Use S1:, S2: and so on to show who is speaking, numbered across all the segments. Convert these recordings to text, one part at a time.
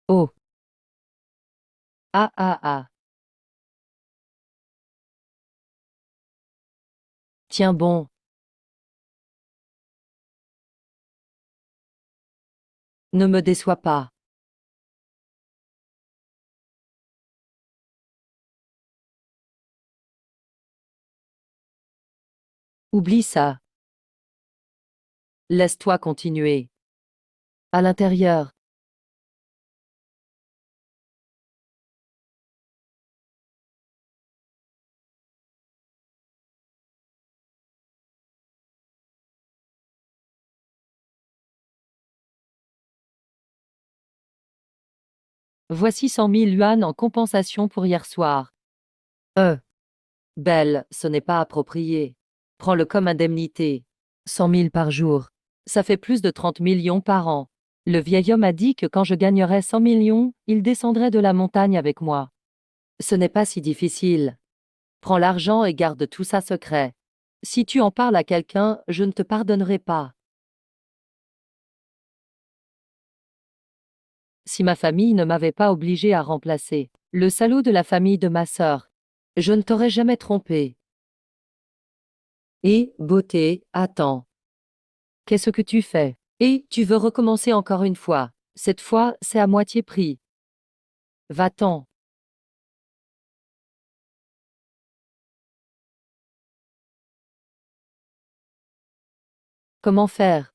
S1: Oh. Ah ah ah. Tiens bon. Ne me déçois pas. Oublie ça. Laisse-toi continuer. À l'intérieur. Voici 100 000 yuan en compensation pour hier soir. Belle, ce n'est pas approprié. Prends-le comme indemnité. 100 000 par jour. Ça fait plus de 30 millions par an. Le vieil homme a dit que quand je gagnerais 100 millions, il descendrait de la montagne avec moi. Ce n'est pas si difficile. Prends l'argent et garde tout ça secret. Si tu en parles à quelqu'un, je ne te pardonnerai pas. Si ma famille ne m'avait pas obligé à remplacer le salaud de la famille de ma sœur, je ne t'aurais jamais trompé. Et, beauté, attends. Qu'est-ce que tu fais? Et tu veux recommencer encore une fois. Cette fois, c'est à moitié prix. Va-t'en. Comment faire?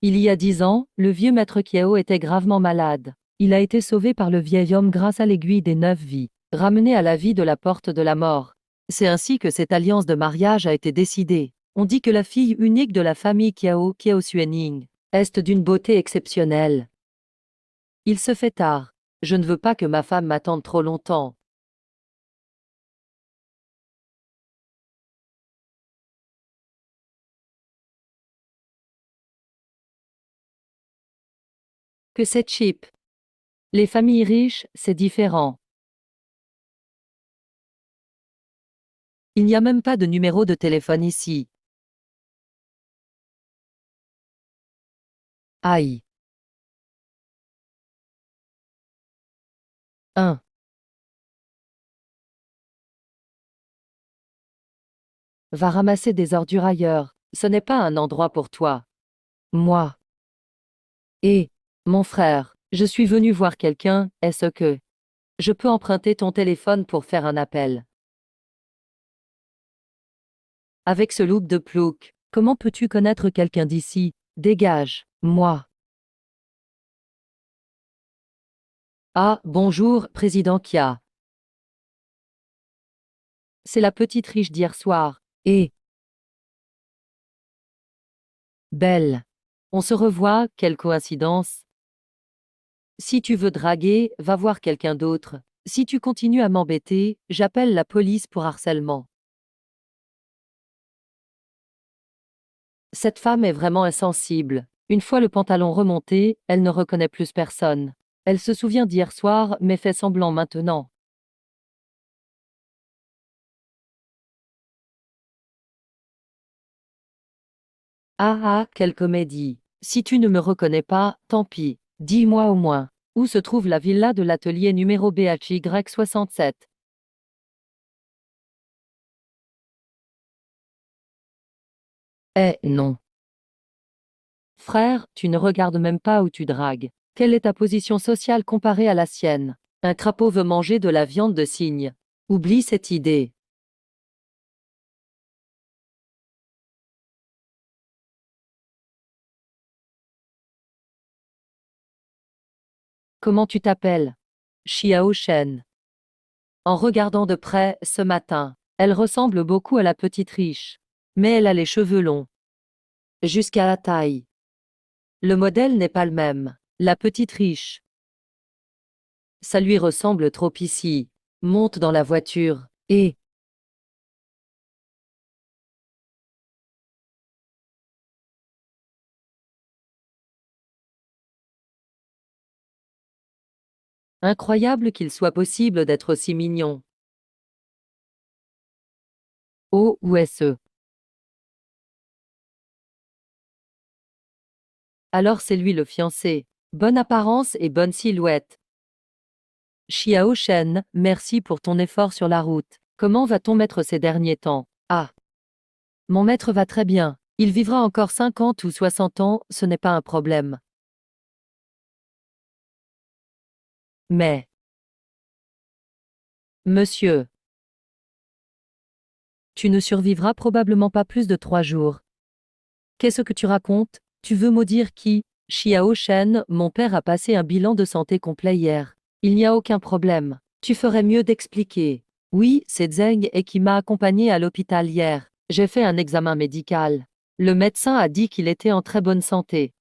S1: Il y a 10 ans, le vieux maître Kiao était gravement malade. Il a été sauvé par le vieil homme grâce à l'aiguille des 9 vies, ramené à la vie de la porte de la mort. C'est ainsi que cette alliance de mariage a été décidée. On dit que la fille unique de la famille Kiao, Kiao Xuening, est d'une beauté exceptionnelle. Il se fait tard. Je ne veux pas que ma femme m'attende trop longtemps. Que c'est cheap. Les familles riches, c'est différent. Il n'y a même pas de numéro de téléphone ici. Aïe. 1. Va ramasser des ordures ailleurs. Ce n'est pas un endroit pour toi. Moi. Et, mon frère, je suis venu voir quelqu'un, est-ce que je peux emprunter ton téléphone pour faire un appel? Avec ce look de plouc, comment peux-tu connaître quelqu'un d'ici? Dégage, moi. Ah, bonjour, président Kia. C'est la petite riche d'hier soir. Et, belle. On se revoit, quelle coïncidence. Si tu veux draguer, va voir quelqu'un d'autre. Si tu continues à m'embêter, j'appelle la police pour harcèlement. Cette femme est vraiment insensible. Une fois le pantalon remonté, elle ne reconnaît plus personne. Elle se souvient d'hier soir, mais fait semblant maintenant. Ah ah, quelle comédie. Si tu ne me reconnais pas, tant pis. Dis-moi au moins. Où se trouve la villa de l'atelier numéro BHY 67? Eh non. Frère, tu ne regardes même pas où tu dragues. Quelle est ta position sociale comparée à la sienne? Un crapaud veut manger de la viande de cygne. Oublie cette idée. Comment tu t'appelles? Xiao Shen. En regardant de près, ce matin, elle ressemble beaucoup à la petite riche. Mais elle a les cheveux longs. Jusqu'à la taille. Le modèle n'est pas le même. La petite riche. Ça lui ressemble trop ici. Monte dans la voiture. Et, incroyable qu'il soit possible d'être aussi mignon. Oh, où est-ce? Alors c'est lui le fiancé. Bonne apparence et bonne silhouette. Xiao Shen, merci pour ton effort sur la route. Comment va ton maître ces derniers temps? Ah, mon maître va très bien. Il vivra encore 50 ou 60 ans, ce n'est pas un problème. Mais, monsieur, tu ne survivras probablement pas plus de 3 jours. Qu'est-ce que tu racontes? Tu veux maudire qui? Xiao Shen, mon père a passé un bilan de santé complet hier. Il n'y a aucun problème. Tu ferais mieux d'expliquer. Oui, c'est Zheng et qui m'a accompagné à l'hôpital hier. J'ai fait un examen médical. Le médecin a dit qu'il était en très bonne santé.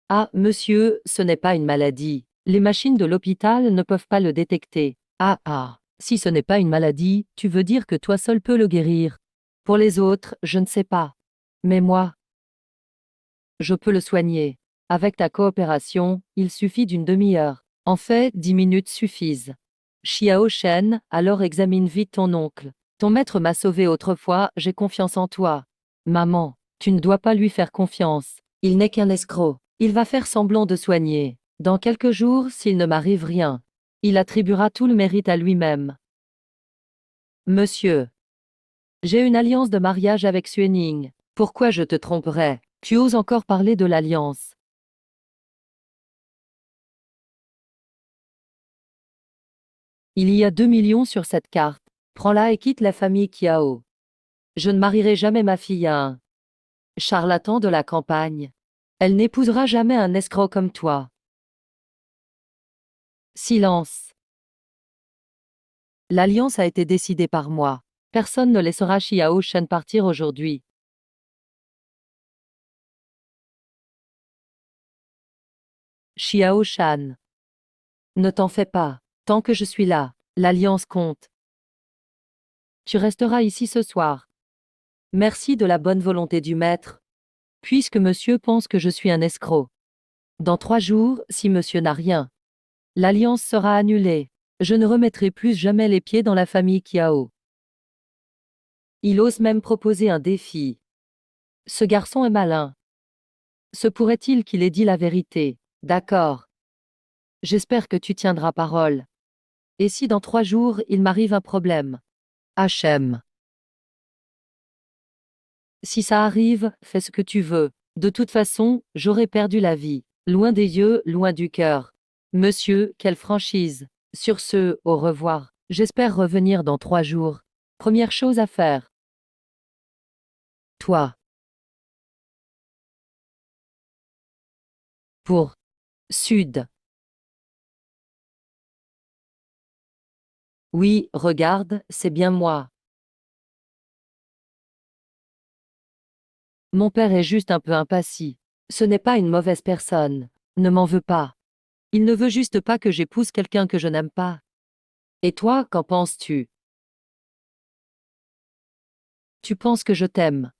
S1: Ah, monsieur, ce n'est pas une maladie. Les machines de l'hôpital ne peuvent pas le détecter. Ah. Si ce n'est pas une maladie, tu veux dire que toi seul peux le guérir. Pour les autres, je ne sais pas. Mais moi, je peux le soigner. Avec ta coopération, il suffit d'une demi-heure. En fait, 10 minutes suffisent. Xiao Shen, alors examine vite ton oncle. Ton maître m'a sauvé autrefois, j'ai confiance en toi. Maman, tu ne dois pas lui faire confiance. Il n'est qu'un escroc. Il va faire semblant de soigner. Dans quelques jours, s'il ne m'arrive rien, il attribuera tout le mérite à lui-même. Monsieur, j'ai une alliance de mariage avec Suening. Pourquoi je te tromperais? Tu oses encore parler de l'alliance. Il y a 2 millions sur cette carte. Prends-la et quitte la famille Kiao. Je ne marierai jamais ma fille à un charlatan de la campagne. Elle n'épousera jamais un escroc comme toi. Silence. L'alliance a été décidée par moi. Personne ne laissera Xiao Shen partir aujourd'hui. Xiao Shan. Ne t'en fais pas. Tant que je suis là, l'alliance compte. Tu resteras ici ce soir. Merci de la bonne volonté du maître. Puisque monsieur pense que je suis un escroc. Dans 3 jours, si monsieur n'a rien, l'alliance sera annulée. Je ne remettrai plus jamais les pieds dans la famille Kiao. Il ose même proposer un défi. Ce garçon est malin. Se pourrait-il qu'il ait dit la vérité? D'accord. J'espère que tu tiendras parole. Et si dans 3 jours il m'arrive un problème? HM. Si ça arrive, fais ce que tu veux. De toute façon, j'aurais perdu la vie. Loin des yeux, loin du cœur. Monsieur, quelle franchise. Sur ce, au revoir. J'espère revenir dans 3 jours. Première chose à faire. Toi. Pour. Sud. Oui, regarde, c'est bien moi. Mon père est juste un peu impatient. Ce n'est pas une mauvaise personne. Ne m'en veux pas. Il ne veut juste pas que j'épouse quelqu'un que je n'aime pas. Et toi, qu'en penses-tu? Tu penses que je t'aime.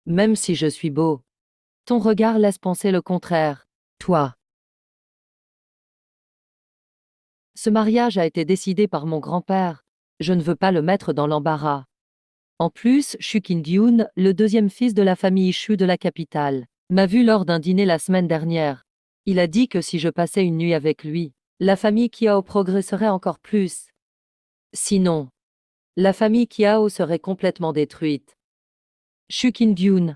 S1: Même si je suis beau. Ton regard laisse penser le contraire. Toi. Ce mariage a été décidé par mon grand-père. Je ne veux pas le mettre dans l'embarras. En plus, Shu Qindyun, le deuxième fils de la famille Shu de la capitale, m'a vu lors d'un dîner la semaine dernière. Il a dit que si je passais une nuit avec lui, la famille Kiao progresserait encore plus. Sinon, la famille Kiao serait complètement détruite. Shu Qindyun,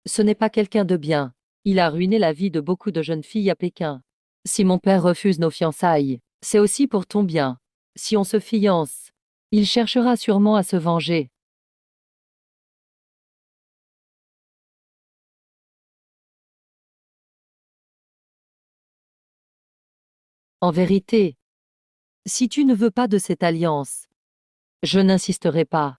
S1: ce n'est pas quelqu'un de bien. Il a ruiné la vie de beaucoup de jeunes filles à Pékin. Si mon père refuse nos fiançailles, c'est aussi pour ton bien. Si on se fiance, il cherchera sûrement à se venger. En vérité, si tu ne veux pas de cette alliance, je n'insisterai pas.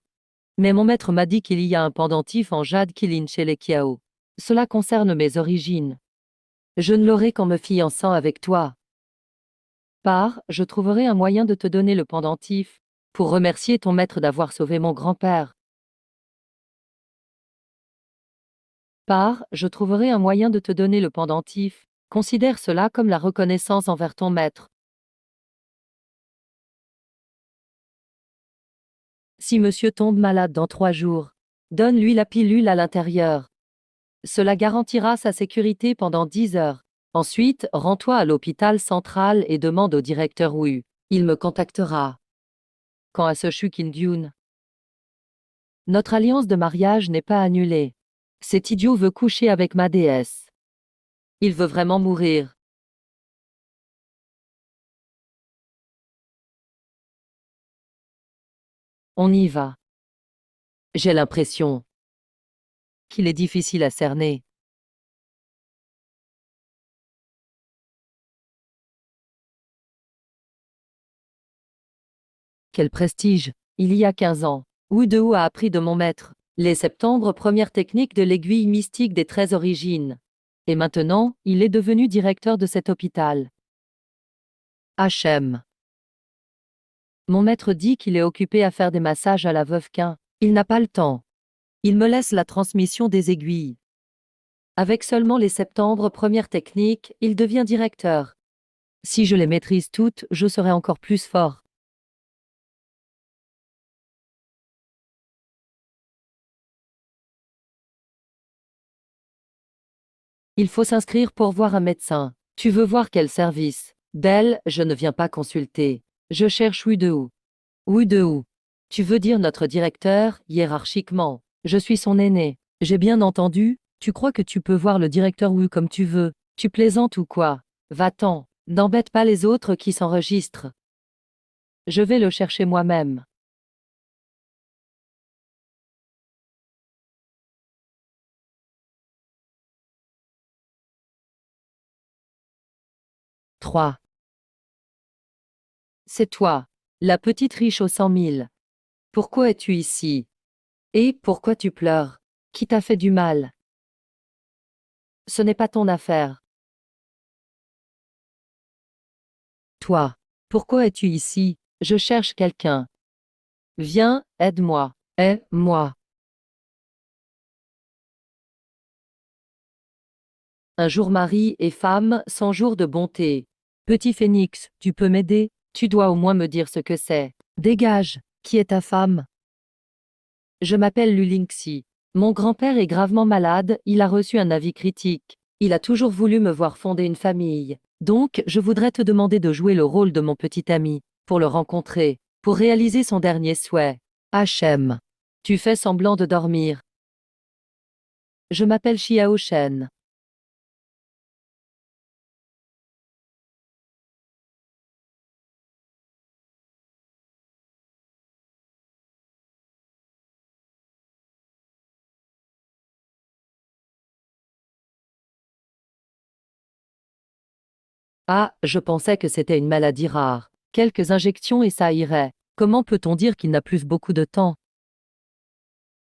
S1: Mais mon maître m'a dit qu'il y a un pendentif en jade Qilin chez les Kiao. Cela concerne mes origines. Je ne l'aurai qu'en me fiançant avec toi. Je trouverai un moyen de te donner le pendentif, pour remercier ton maître d'avoir sauvé mon grand-père. Je trouverai un moyen de te donner le pendentif. Considère cela comme la reconnaissance envers ton maître. Si monsieur tombe malade dans 3 jours, Donne-lui la pilule à l'intérieur. Cela garantira sa sécurité pendant 10 heures. Ensuite, rends-toi à l'hôpital central et demande au directeur Wu. Il me contactera. Quant à ce Shu Kin-dyun, notre alliance de mariage n'est pas annulée. Cet idiot veut coucher avec ma déesse. Il veut vraiment mourir. On y va. J'ai l'impression qu'il est difficile à cerner. Quel prestige! Il y a 15 ans, Wu Dehou a appris de mon maître les septembre premières techniques de l'aiguille mystique des 13 origines. Et maintenant, il est devenu directeur de cet hôpital. HM. Mon maître dit qu'il est occupé à faire des massages à la veuve Quin. Il n'a pas le temps. Il me laisse la transmission des aiguilles. Avec seulement les septembre premières techniques, il devient directeur. Si je les maîtrise toutes, je serai encore plus fort. Il faut s'inscrire pour voir un médecin. Tu veux voir quel service? Belle, je ne viens pas consulter. Je cherche Wu Dehou. Wu Dehou. Tu veux dire notre directeur, hiérarchiquement. Je suis son aîné. J'ai bien entendu, tu crois que tu peux voir le directeur Wu comme tu veux. Tu plaisantes ou quoi? Va-t'en. N'embête pas les autres qui s'enregistrent. Je vais le chercher moi-même. Trois. C'est toi, la petite riche aux 100 000. Pourquoi es-tu ici? Et pourquoi tu pleures? Qui t'a fait du mal? Ce n'est pas ton affaire. Toi, pourquoi es-tu ici? Je cherche quelqu'un. Viens, aide-moi. Aide-moi. Un jour mari et femme, 100 jours de bonté. Petit phénix, tu peux m'aider? Tu dois au moins me dire ce que c'est. Dégage. Qui est ta femme? Je m'appelle Lulingxi. Mon grand-père est gravement malade, il a reçu un avis critique. Il a toujours voulu me voir fonder une famille. Donc, je voudrais te demander de jouer le rôle de mon petit ami, pour le rencontrer, pour réaliser son dernier souhait. HM. Tu fais semblant de dormir. Je m'appelle Xiao Shen. Ah, je pensais que c'était une maladie rare. Quelques injections et ça irait. Comment peut-on dire qu'il n'a plus beaucoup de temps?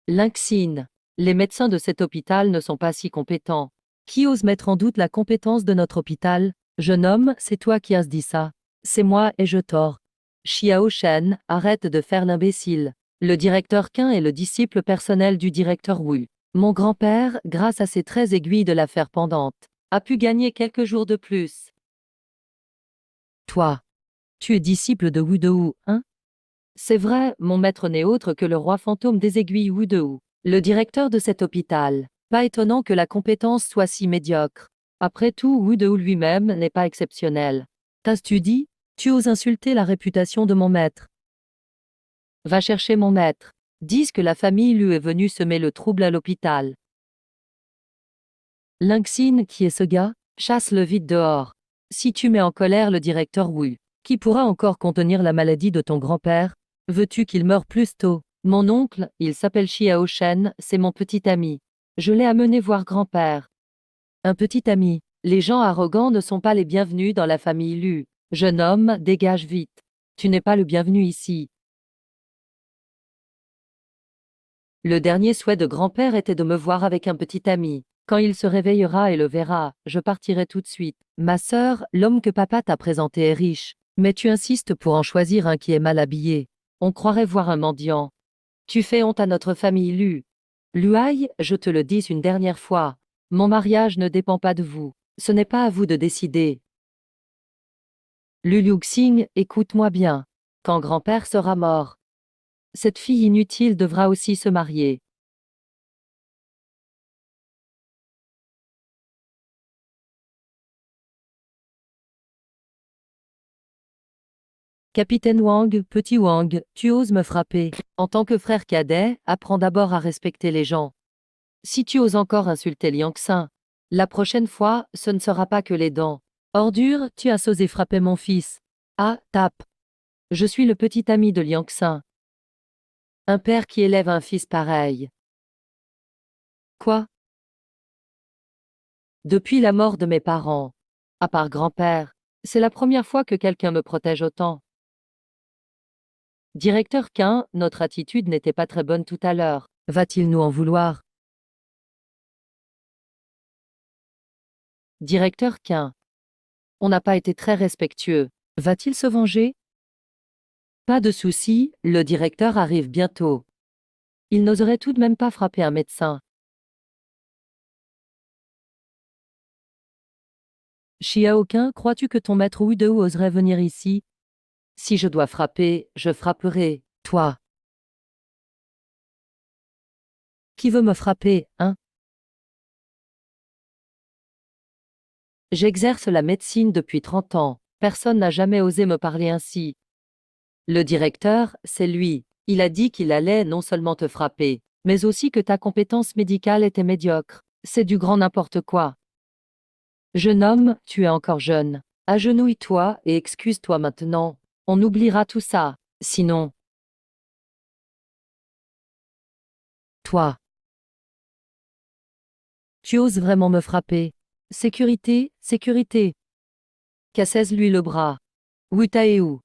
S1: Lynxine. Les médecins de cet hôpital ne sont pas si compétents. Qui ose mettre en doute la compétence de notre hôpital? Jeune homme, c'est toi qui as dit ça. C'est moi et je tort. Xiao Shen, arrête de faire l'imbécile. Le directeur Qin est le disciple personnel du directeur Wu. Mon grand-père, grâce à ses 13 aiguilles de l'affaire pendante, a pu gagner quelques jours de plus. Toi, tu es disciple de Wu Dehou, hein? C'est vrai, mon maître n'est autre que le roi fantôme des aiguilles Wu Dehou, le directeur de cet hôpital. Pas étonnant que la compétence soit si médiocre. Après tout, Wu Dehou lui-même n'est pas exceptionnel. T'as-tu dit? Tu oses insulter la réputation de mon maître. Va chercher mon maître. Dis que la famille lui est venue semer le trouble à l'hôpital. Lynxine, qui est ce gars? Chasse le vide dehors. Si tu mets en colère le directeur Wu, qui pourra encore contenir la maladie de ton grand-père? Veux-tu qu'il meure plus tôt? Mon oncle, il s'appelle Xiao Shen, c'est mon petit ami. Je l'ai amené voir grand-père. Un petit ami. Les gens arrogants ne sont pas les bienvenus dans la famille Lu. Jeune homme, dégage vite. Tu n'es pas le bienvenu ici. Le dernier souhait de grand-père était de me voir avec un petit ami. Quand il se réveillera et le verra, je partirai tout de suite. Ma sœur, l'homme que papa t'a présenté est riche, mais tu insistes pour en choisir un qui est mal habillé. On croirait voir un mendiant. Tu fais honte à notre famille Lu. Luai, je te le dis une dernière fois. Mon mariage ne dépend pas de vous. Ce n'est pas à vous de décider. Lu Liuxing, écoute-moi bien. Quand grand-père sera mort, cette fille inutile devra aussi se marier. Capitaine Wang, petit Wang, tu oses me frapper. En tant que frère cadet, apprends d'abord à respecter les gens. Si tu oses encore insulter Liang Xin, la prochaine fois, ce ne sera pas que les dents. Ordure, tu as osé frapper mon fils. Ah, tape. Je suis le petit ami de Liang Xin. Un père qui élève un fils pareil. Quoi? Depuis la mort de mes parents, à part grand-père, c'est la première fois que quelqu'un me protège autant. Directeur Quin, notre attitude n'était pas très bonne tout à l'heure. Va-t-il nous en vouloir? Directeur Quin. On n'a pas été très respectueux. Va-t-il se venger? Pas de souci, le directeur arrive bientôt. Il n'oserait tout de même pas frapper un médecin. Xiaoqing, crois-tu que ton maître Wu Dou oserait venir ici? Si je dois frapper, je frapperai. Toi. Qui veut me frapper, hein? J'exerce la médecine depuis 30 ans. Personne n'a jamais osé me parler ainsi. Le directeur, c'est lui. Il a dit qu'il allait non seulement te frapper, mais aussi que ta compétence médicale était médiocre. C'est du grand n'importe quoi. Jeune homme, tu es encore jeune. Agenouille-toi et excuse-toi maintenant. On oubliera tout ça. Sinon... Toi. Tu oses vraiment me frapper. Sécurité, sécurité. Cassez-lui le bras. Wutaeou.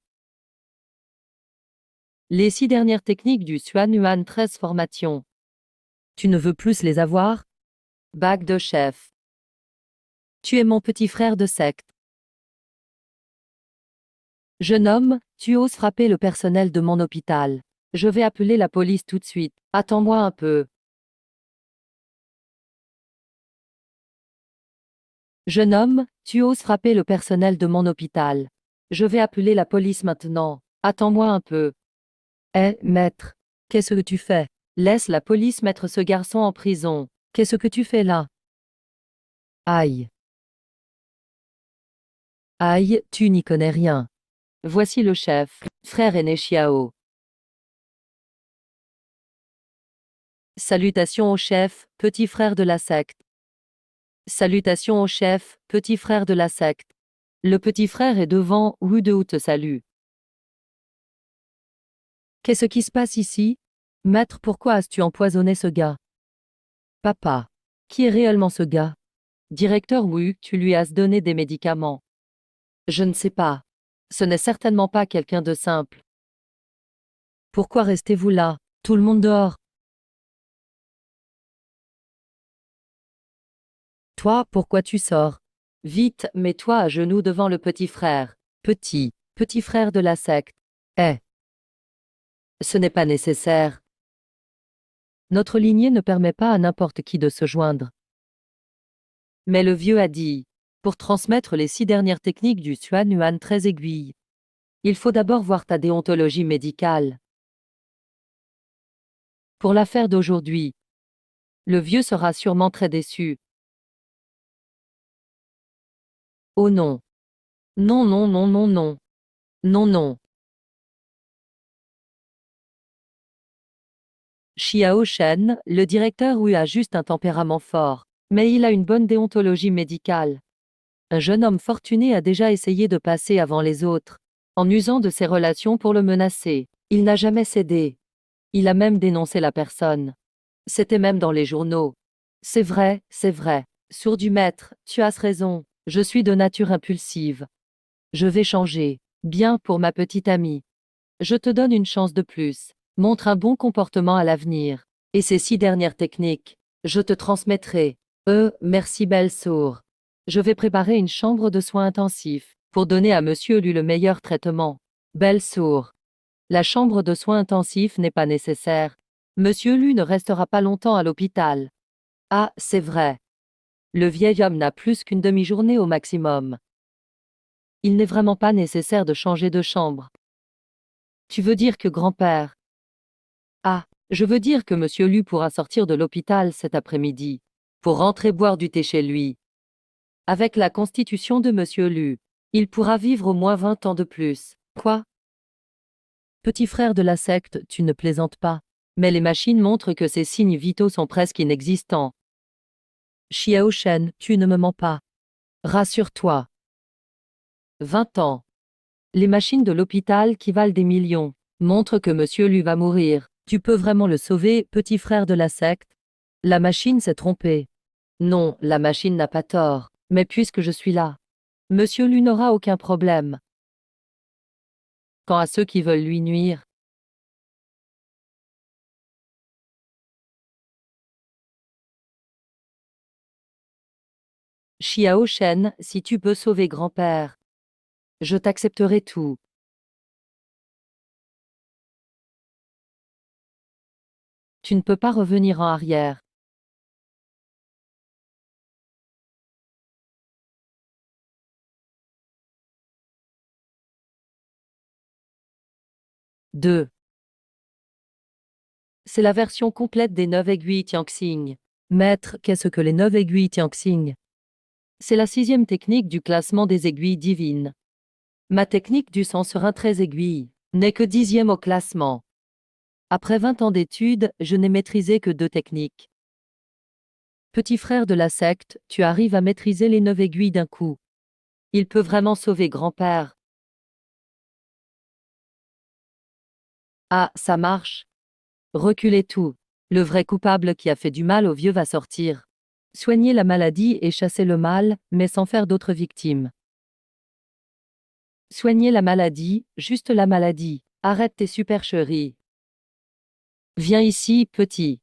S1: Les 6 dernières techniques du Xuan Yuan 13 formation. Tu ne veux plus les avoir? Bague de chef. Tu es mon petit frère de secte. Jeune homme, tu oses frapper le personnel de mon hôpital. Je vais appeler la police tout de suite. Attends-moi un peu. Jeune homme, tu oses frapper le personnel de mon hôpital. Je vais appeler la police maintenant. Attends-moi un peu. Eh, maître, qu'est-ce que tu fais? Laisse la police mettre ce garçon en prison. Qu'est-ce que tu fais là? Aïe. Aïe, tu n'y connais rien. Voici le chef, frère aîné Xiao. Salutations au chef, petit frère de la secte. Salutations au chef, petit frère de la secte. Le petit frère est devant, Wu Dou te salue. Qu'est-ce qui se passe ici? Maître, pourquoi as-tu empoisonné ce gars? Papa. Qui est réellement ce gars? Directeur Wu, tu lui as donné des médicaments. Je ne sais pas. Ce n'est certainement pas quelqu'un de simple. Pourquoi restez-vous là? Tout le monde dehors. Toi, pourquoi tu sors? Vite, mets-toi à genoux devant le petit frère. Petit frère de la secte. Eh. Ce n'est pas nécessaire. Notre lignée ne permet pas à n'importe qui de se joindre. Mais le vieux a dit, pour transmettre les 6 dernières techniques du Xuan Yuan 13 aiguilles, il faut d'abord voir ta déontologie médicale. Pour l'affaire d'aujourd'hui, le vieux sera sûrement très déçu. Oh non. Non, non, non, non, non. Non, non. Xiao Shen, le directeur Wu a juste un tempérament fort, mais il a une bonne déontologie médicale. Un jeune homme fortuné a déjà essayé de passer avant les autres, en usant de ses relations pour le menacer. Il n'a jamais cédé. Il a même dénoncé la personne. C'était même dans les journaux. C'est vrai, c'est vrai. Sourd du maître, tu as raison. Je suis de nature impulsive. Je vais changer. Bien pour ma petite amie. Je te donne une chance de plus. Montre un bon comportement à l'avenir. Et ces 6 dernières techniques, je te transmettrai. Merci belle sourd. Je vais préparer une chambre de soins intensifs pour donner à Monsieur Lu le meilleur traitement. Belle sourd. La chambre de soins intensifs n'est pas nécessaire. Monsieur Lu ne restera pas longtemps à l'hôpital. Ah, c'est vrai. Le vieil homme n'a plus qu'une demi-journée au maximum. Il n'est vraiment pas nécessaire de changer de chambre. Tu veux dire que grand-père... Ah, je veux dire que Monsieur Lu pourra sortir de l'hôpital cet après-midi, pour rentrer boire du thé chez lui. Avec la constitution de Monsieur Lu, il pourra vivre au moins 20 ans de plus. Quoi? Petit frère de la secte, tu ne plaisantes pas. Mais les machines montrent que ces signes vitaux sont presque inexistants. Xiao Shen, tu ne me mens pas. Rassure-toi. 20 ans. Les machines de l'hôpital qui valent des millions montrent que monsieur Lu va mourir. Tu peux vraiment le sauver, petit frère de la secte? La machine s'est trompée. Non, la machine n'a pas tort. Mais puisque je suis là, monsieur Lu n'aura aucun problème. Quant à ceux qui veulent lui nuire, Xiao Shen, si tu peux sauver grand-père, je t'accepterai tout. Tu ne peux pas revenir en arrière. 2. C'est la version complète des 9 aiguilles Tianxing. Maître, qu'est-ce que les 9 aiguilles Tianxing? C'est la 6e technique du classement des aiguilles divines. Ma technique du sang sur un 13 aiguilles n'est que 10e au classement. Après 20 ans d'études, je n'ai maîtrisé que 2 techniques. Petit frère de la secte, tu arrives à maîtriser les 9 aiguilles d'un coup. Il peut vraiment sauver grand-père. Ah, ça marche. Reculez tout. Le vrai coupable qui a fait du mal au vieux va sortir. Soigner la maladie et chasser le mal, mais sans faire d'autres victimes. Soigner la maladie, juste la maladie. Arrête tes supercheries. Viens ici, petit.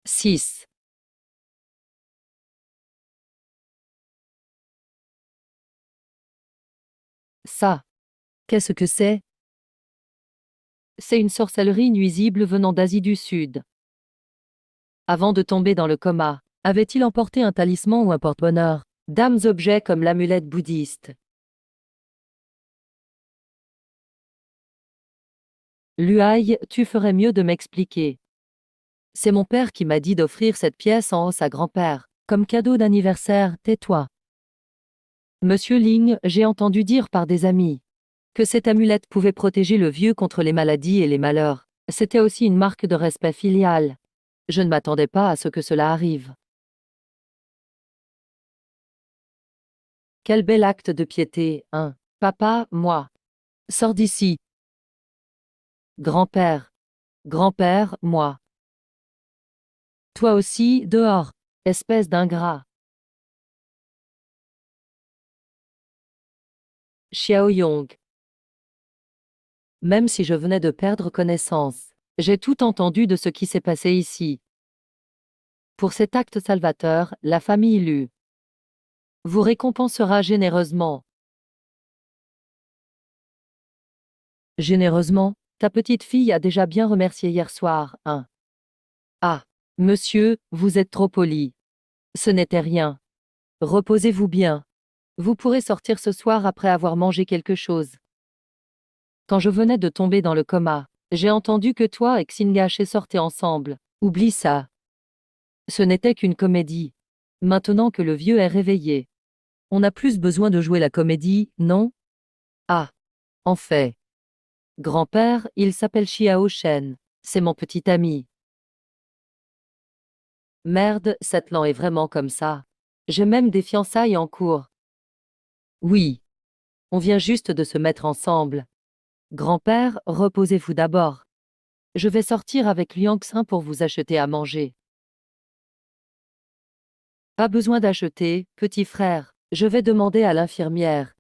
S1: 6. Ça. Qu'est-ce que c'est? C'est une sorcellerie nuisible venant d'Asie du Sud. Avant de tomber dans le coma, avait-il emporté un talisman ou un porte-bonheur? Dames objets comme l'amulette bouddhiste. Luaï, tu ferais mieux de m'expliquer. C'est mon père qui m'a dit d'offrir cette pièce en os à grand-père. Comme cadeau d'anniversaire, tais-toi. Monsieur Ling, j'ai entendu dire par des amis que cette amulette pouvait protéger le vieux contre les maladies et les malheurs. C'était aussi une marque de respect filial. Je ne m'attendais pas à ce que cela arrive. Quel bel acte de piété, hein. Papa, moi. Sors d'ici. Grand-père. Grand-père, moi. Toi aussi, dehors. Espèce d'ingrat. Xiao Yong. Même si je venais de perdre connaissance, j'ai tout entendu de ce qui s'est passé ici. Pour cet acte salvateur, la famille Lu vous récompensera généreusement. Généreusement, ta petite fille a déjà bien remercié hier soir, hein. Ah, monsieur, vous êtes trop poli. Ce n'était rien. Reposez-vous bien. Vous pourrez sortir ce soir après avoir mangé quelque chose. Quand je venais de tomber dans le coma, j'ai entendu que toi et Xingache sortaient ensemble. Oublie ça. Ce n'était qu'une comédie. Maintenant que le vieux est réveillé, on a plus besoin de jouer la comédie, non? Ah, en fait. Grand-père, il s'appelle Xiao Shen. C'est mon petit ami. Merde, cette lan est vraiment comme ça. J'ai même des fiançailles en cours. Oui. On vient juste de se mettre ensemble. Grand-père, reposez-vous d'abord. Je vais sortir avec Liang Xin pour vous acheter à manger. Pas besoin d'acheter, petit frère. Je vais demander à l'infirmière.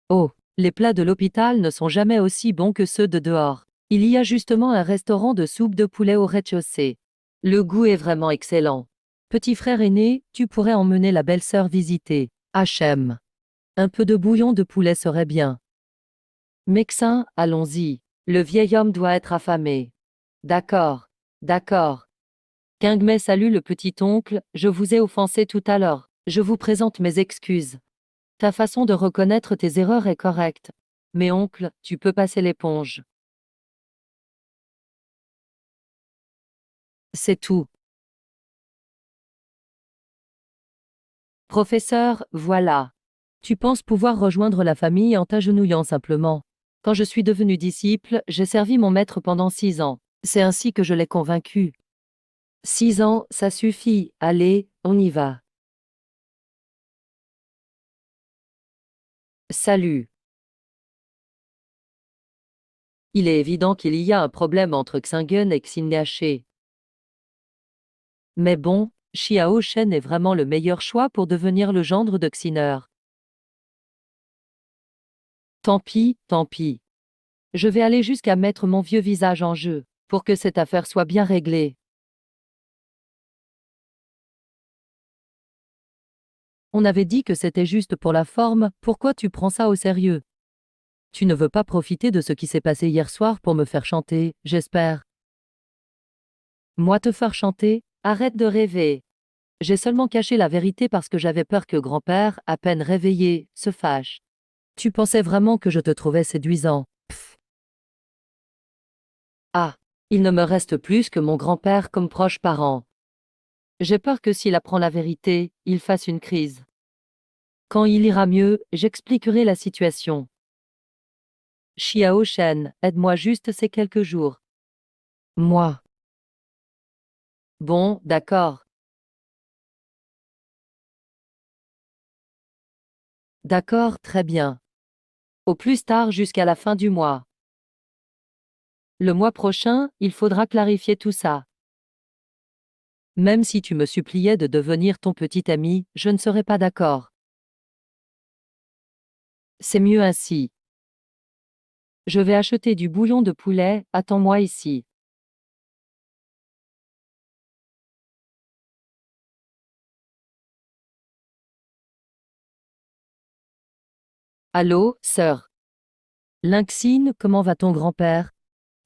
S1: Oh, les plats de l'hôpital ne sont jamais aussi bons que ceux de dehors. Il y a justement un restaurant de soupe de poulet au rez-de-chaussée. Le goût est vraiment excellent. Petit frère aîné, tu pourrais emmener la belle-sœur visiter. Hachem. Un peu de bouillon de poulet serait bien. Mexin, allons-y. Le vieil homme doit être affamé. D'accord. D'accord. Kingmei salue le petit-oncle, je vous ai offensé tout à l'heure. Je vous présente mes excuses. Ta façon de reconnaître tes erreurs est correcte. Mais oncle, tu peux passer l'éponge. C'est tout. Professeur, voilà. Tu penses pouvoir rejoindre la famille en t'agenouillant simplement. Quand je suis devenu disciple, j'ai servi mon maître pendant 6 ans. C'est ainsi que je l'ai convaincu. 6 ans, ça suffit. Allez, on y va. Salut. Il est évident qu'il y a un problème entre Xingen et Xinyaché. Mais bon, Xiao Shen est vraiment le meilleur choix pour devenir le gendre de Xiner. Tant pis, tant pis. Je vais aller jusqu'à mettre mon vieux visage en jeu, pour que cette affaire soit bien réglée. On avait dit que c'était juste pour la forme, pourquoi tu prends ça au sérieux? Tu ne veux pas profiter de ce qui s'est passé hier soir pour me faire chanter, j'espère. Moi te faire chanter? Arrête de rêver. J'ai seulement caché la vérité parce que j'avais peur que grand-père, à peine réveillé, se fâche. Tu pensais vraiment que je te trouvais séduisant. Pff. Ah, il ne me reste plus que mon grand-père comme proche parent. J'ai peur que s'il apprend la vérité, il fasse une crise. Quand il ira mieux, j'expliquerai la situation. Xiao Shen, aide-moi juste ces quelques jours. Moi. Bon, d'accord. D'accord, très bien. Au plus tard jusqu'à la fin du mois. Le mois prochain, il faudra clarifier tout ça. Même si tu me suppliais de devenir ton petit ami, je ne serais pas d'accord. C'est mieux ainsi. Je vais acheter du bouillon de poulet, attends-moi ici. Allô, sœur. Lynxine, comment va ton grand-père?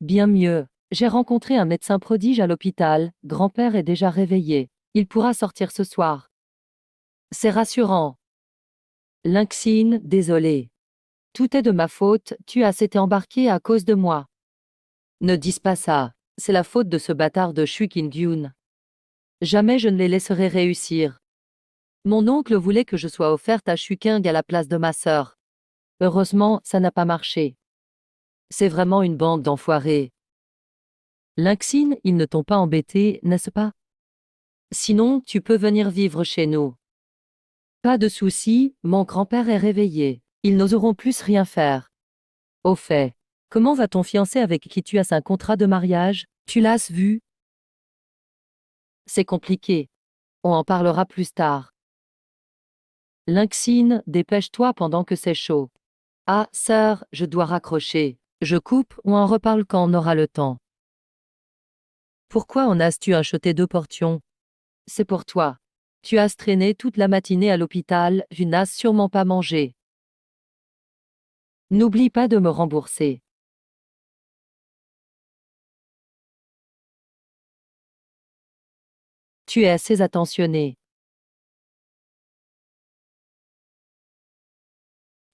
S1: Bien mieux. J'ai rencontré un médecin prodige à l'hôpital, grand-père est déjà réveillé. Il pourra sortir ce soir. C'est rassurant. Lynxine, désolé. Tout est de ma faute, tu as été embarqué à cause de moi. Ne dis pas ça, c'est la faute de ce bâtard de Shu Qindyun. Jamais je ne les laisserai réussir. Mon oncle voulait que je sois offerte à Shu King à la place de ma sœur. Heureusement, ça n'a pas marché. C'est vraiment une bande d'enfoirés. Lynxine, ils ne t'ont pas embêté, n'est-ce pas? Sinon, tu peux venir vivre chez nous. Pas de souci, mon grand-père est réveillé. Ils n'oseront plus rien faire. Au fait, comment va ton fiancé avec qui tu as un contrat de mariage? Tu l'as vu? C'est compliqué. On en parlera plus tard. Lynxine, dépêche-toi pendant que c'est chaud. Ah, sœur, je dois raccrocher. Je coupe ou en reparle quand on aura le temps. Pourquoi en as-tu acheté 2 portions? C'est pour toi. Tu as traîné toute la matinée à l'hôpital, tu n'as sûrement pas mangé. N'oublie pas de me rembourser. Tu es assez attentionné.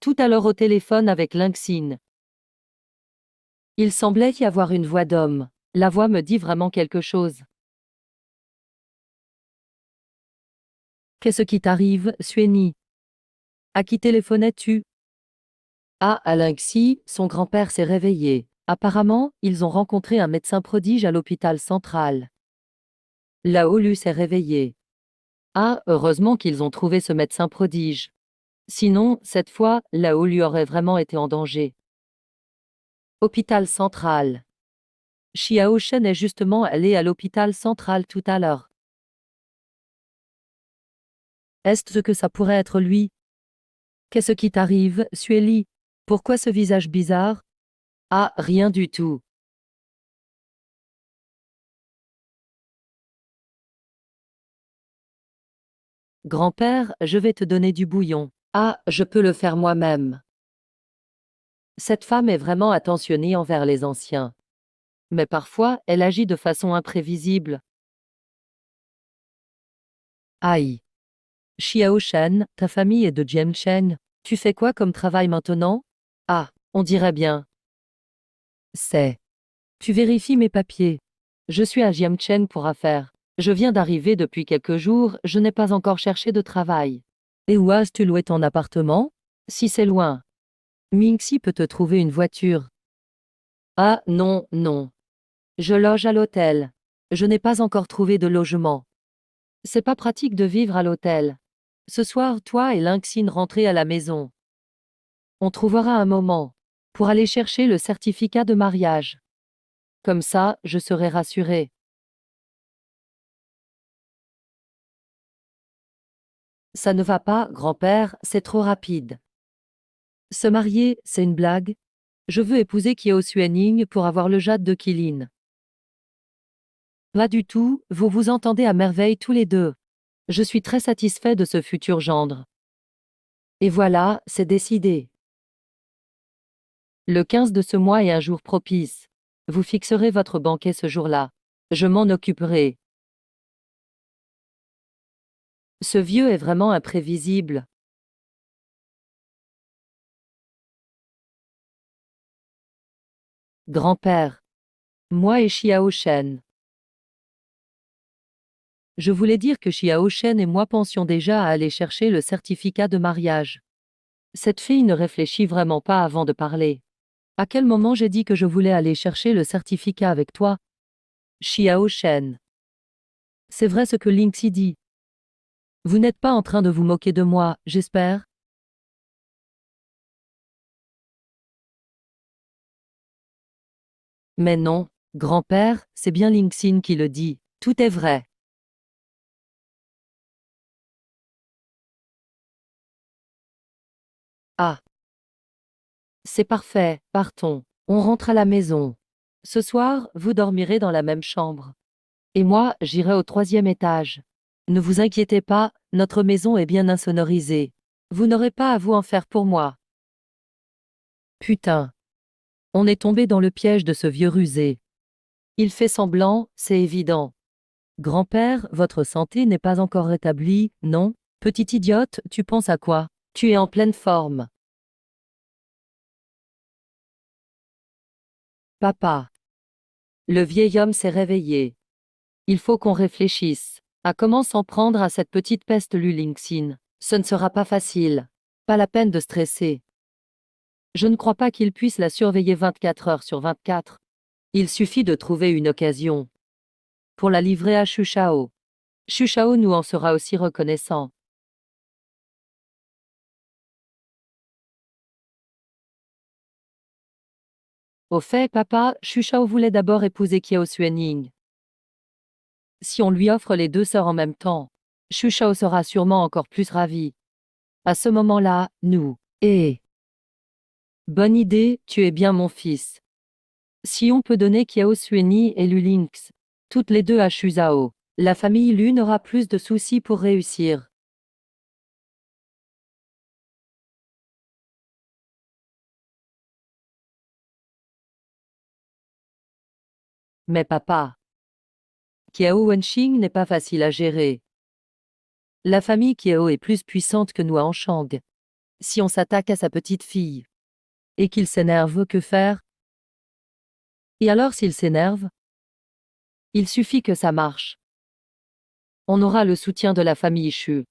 S1: Tout à l'heure au téléphone avec Lynxine. Il semblait y avoir une voix d'homme. La voix me dit vraiment quelque chose. Qu'est-ce qui t'arrive, Sueni? À qui téléphonais-tu? Ah, à Lynxi, son grand-père s'est réveillé. Apparemment, ils ont rencontré un médecin prodige à l'hôpital central. Laolu s'est réveillé. Ah, heureusement qu'ils ont trouvé ce médecin prodige. Sinon, cette fois, Laolu aurait vraiment été en danger. Hôpital central. Xiao Shen est justement allé à l'hôpital central tout à l'heure. Est-ce que ça pourrait être lui? Qu'est-ce qui t'arrive, Sueli? Pourquoi ce visage bizarre? Ah, rien du tout. Grand-père, je vais te donner du bouillon. Ah, je peux le faire moi-même. Cette femme est vraiment attentionnée envers les anciens. Mais parfois, elle agit de façon imprévisible. Aïe. Xiao Shen, ta famille est de Jiangchen. Tu fais quoi comme travail maintenant? Ah, on dirait bien. C'est. Tu vérifies mes papiers. Je suis à Jiangchen pour affaires. Je viens d'arriver depuis quelques jours, je n'ai pas encore cherché de travail. Et où as-tu loué ton appartement? Si c'est loin, Minxi peut te trouver une voiture. Ah non, non. Je loge à l'hôtel. Je n'ai pas encore trouvé de logement. C'est pas pratique de vivre à l'hôtel. Ce soir, toi et Lynxine rentrez à la maison. On trouvera un moment pour aller chercher le certificat de mariage. Comme ça, je serai rassurée. Ça ne va pas, grand-père, c'est trop rapide. Se marier, c'est une blague? Je veux épouser Kieo Suening pour avoir le jade de Kilin. Pas du tout, vous vous entendez à merveille tous les deux. Je suis très satisfait de ce futur gendre. Et voilà, c'est décidé. Le 15 de ce mois est un jour propice. Vous fixerez votre banquet ce jour-là. Je m'en occuperai. Ce vieux est vraiment imprévisible. Grand-père. Moi et Xiao Shen. Je voulais dire que Xiao Shen et moi pensions déjà à aller chercher le certificat de mariage. Cette fille ne réfléchit vraiment pas avant de parler. À quel moment j'ai dit que je voulais aller chercher le certificat avec toi? Xiao Shen. C'est vrai ce que Lingxi dit. Vous n'êtes pas en train de vous moquer de moi, j'espère? Mais non, grand-père, c'est bien Lingxin qui le dit. Tout est vrai. Ah, c'est parfait, partons. On rentre à la maison. Ce soir, vous dormirez dans la même chambre. Et moi, j'irai au 3e étage. Ne vous inquiétez pas, notre maison est bien insonorisée. Vous n'aurez pas à vous en faire pour moi. Putain. On est tombé dans le piège de ce vieux rusé. Il fait semblant, c'est évident. Grand-père, votre santé n'est pas encore rétablie, non? Petite idiote, tu penses à quoi? Tu es en pleine forme. Papa. Le vieil homme s'est réveillé. Il faut qu'on réfléchisse à comment s'en prendre à cette petite peste Lulingxin. Ce ne sera pas facile. Pas la peine de stresser. Je ne crois pas qu'il puisse la surveiller 24 heures sur 24. Il suffit de trouver une occasion pour la livrer à Shushao. Shushao nous en sera aussi reconnaissant. Au fait, papa, Shushao voulait d'abord épouser Kiao Suening. Si on lui offre les deux sœurs en même temps, Shushao sera sûrement encore plus ravi. À ce moment-là, nous. Bonne idée, tu es bien mon fils. Si on peut donner Kiao Sueni et Lulynx, toutes les deux à Shuzao, la famille Lu n'aura plus de soucis pour réussir. Mais papa, Kiao Wenxing n'est pas facile à gérer. La famille Kiao est plus puissante que nous à Anshang. Si on s'attaque à sa petite fille, et qu'il s'énerve, que faire? Et alors s'il s'énerve? Il suffit que ça marche. On aura le soutien de la famille Shu.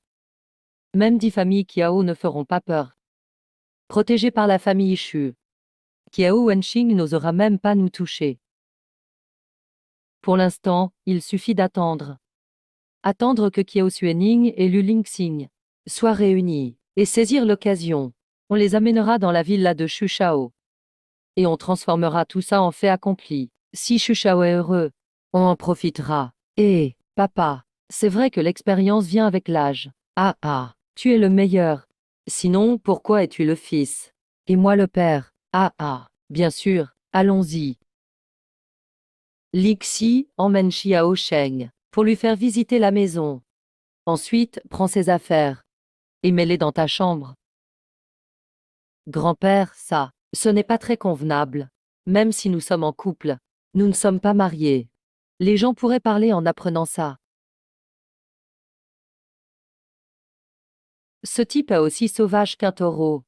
S1: Même 10 familles Kiao ne feront pas peur. Protégés par la famille Shu, Kiao Wenxing n'osera même pas nous toucher. Pour l'instant, il suffit d'attendre. Attendre que Kiao Suening et Lu Lingxing soient réunis, et saisir l'occasion. On les amènera dans la villa de Shushao. Et on transformera tout ça en fait accompli. Si Shushao est heureux, on en profitera. Papa, c'est vrai que l'expérience vient avec l'âge. Ah ah, tu es le meilleur. Sinon, pourquoi es-tu le fils? Et moi le père? Ah ah, bien sûr, allons-y. Lixi emmène Xiao Sheng pour lui faire visiter la maison. Ensuite, prends ses affaires et mets-les dans ta chambre. Grand-père, ça, ce n'est pas très convenable. Même si nous sommes en couple, nous ne sommes pas mariés. Les gens pourraient parler en apprenant ça. Ce type est aussi sauvage qu'un taureau.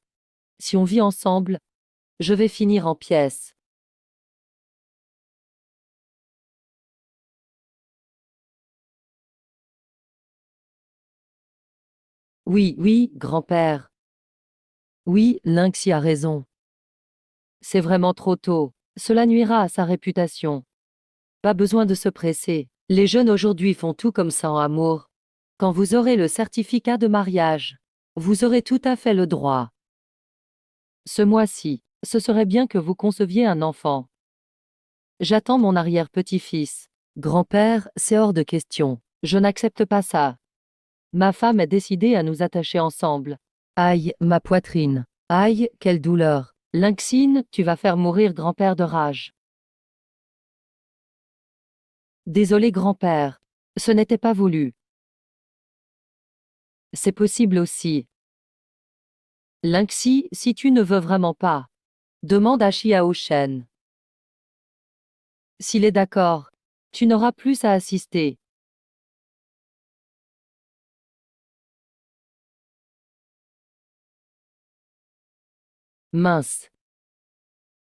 S1: Si on vit ensemble, je vais finir en pièces. Oui, oui, grand-père. Oui, Lynx y a raison. C'est vraiment trop tôt. Cela nuira à sa réputation. Pas besoin de se presser. Les jeunes aujourd'hui font tout comme ça en amour. Quand vous aurez le certificat de mariage, vous aurez tout à fait le droit. Ce mois-ci, ce serait bien que vous conceviez un enfant. J'attends mon arrière-petit-fils. Grand-père, c'est hors de question. Je n'accepte pas ça. Ma femme est décidée à nous attacher ensemble. Aïe, ma poitrine. Aïe, quelle douleur. Lynxine, tu vas faire mourir grand-père de rage. Désolé grand-père. Ce n'était pas voulu. C'est possible aussi. Lynxi, si tu ne veux vraiment pas, demande à Xiao Shen. S'il est d'accord, tu n'auras plus à assister. Mince.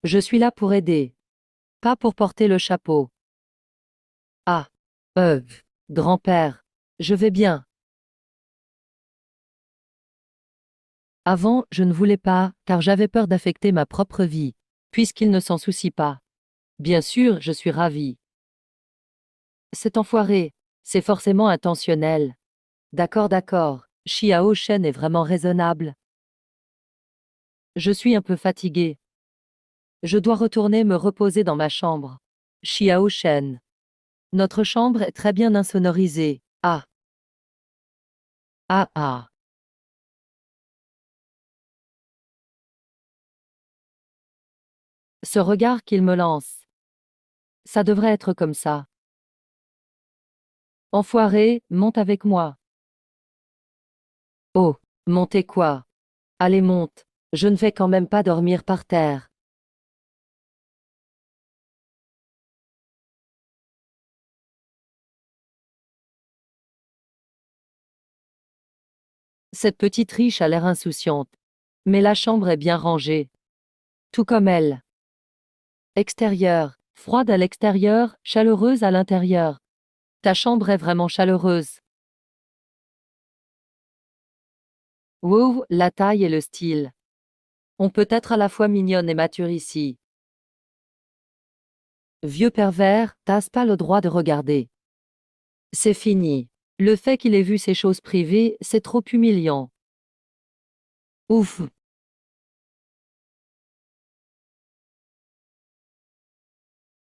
S1: Je suis là pour aider, pas pour porter le chapeau. Ah. Euh. Grand-père. Je vais bien. Avant, je ne voulais pas, car j'avais peur d'affecter ma propre vie, puisqu'il ne s'en soucie pas. Bien sûr, je suis ravi. Cet enfoiré, c'est forcément intentionnel. D'accord, d'accord. Xiao Shen est vraiment raisonnable. Je suis un peu fatigué. Je dois retourner me reposer dans ma chambre. Xiao Shen. Notre chambre est très bien insonorisée. Ah. Ah ah. Ce regard qu'il me lance. Ça devrait être comme ça. Enfoiré, monte avec moi. Oh. Montez quoi? Allez, monte. Je ne vais quand même pas dormir par terre. Cette petite riche a l'air insouciante. Mais la chambre est bien rangée. Tout comme elle. Extérieur. Froide à l'extérieur, chaleureuse à l'intérieur. Ta chambre est vraiment chaleureuse. Wow, la taille et le style. On peut être à la fois mignonne et mature ici. Vieux pervers, t'as pas le droit de regarder. C'est fini. Le fait qu'il ait vu ces choses privées, c'est trop humiliant. Ouf.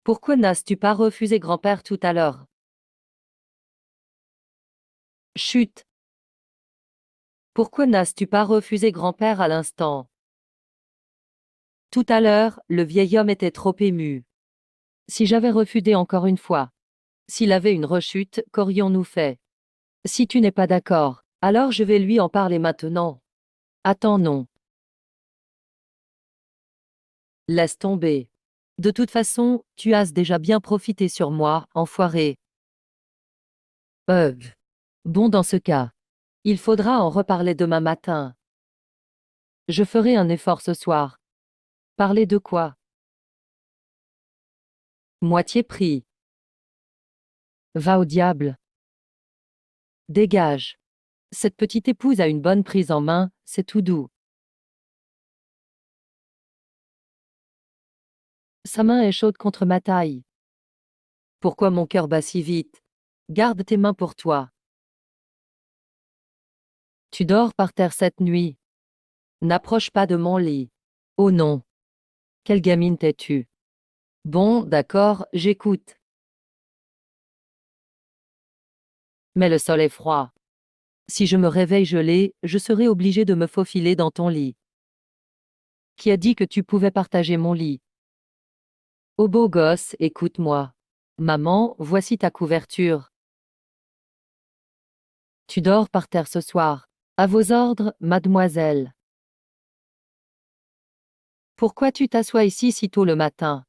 S1: Pourquoi n'as-tu pas refusé grand-père tout à l'heure? Chut. Pourquoi n'as-tu pas refusé grand-père à l'instant? Tout à l'heure, le vieil homme était trop ému. Si j'avais refusé encore une fois, s'il avait une rechute, qu'aurions-nous fait? Si tu n'es pas d'accord, alors je vais lui en parler maintenant. Attends, non. Laisse tomber. De toute façon, tu as déjà bien profité sur moi, enfoiré. Euh. Bon, dans ce cas, il faudra en reparler demain matin. Je ferai un effort ce soir. Parler de quoi? Moitié prix. Va au diable. Dégage. Cette petite épouse a une bonne prise en main, c'est tout doux. Sa main est chaude contre ma taille. Pourquoi mon cœur bat si vite? Garde tes mains pour toi. Tu dors par terre cette nuit. N'approche pas de mon lit. Oh non. Quelle gamine t'es-tu? Bon, d'accord, j'écoute. Mais le sol est froid. Si je me réveille gelé, je serai obligé de me faufiler dans ton lit. Qui a dit que tu pouvais partager mon lit? Oh beau gosse, écoute-moi. Maman, voici ta couverture. Tu dors par terre ce soir. À vos ordres, mademoiselle. Pourquoi tu t'assois ici si tôt le matin?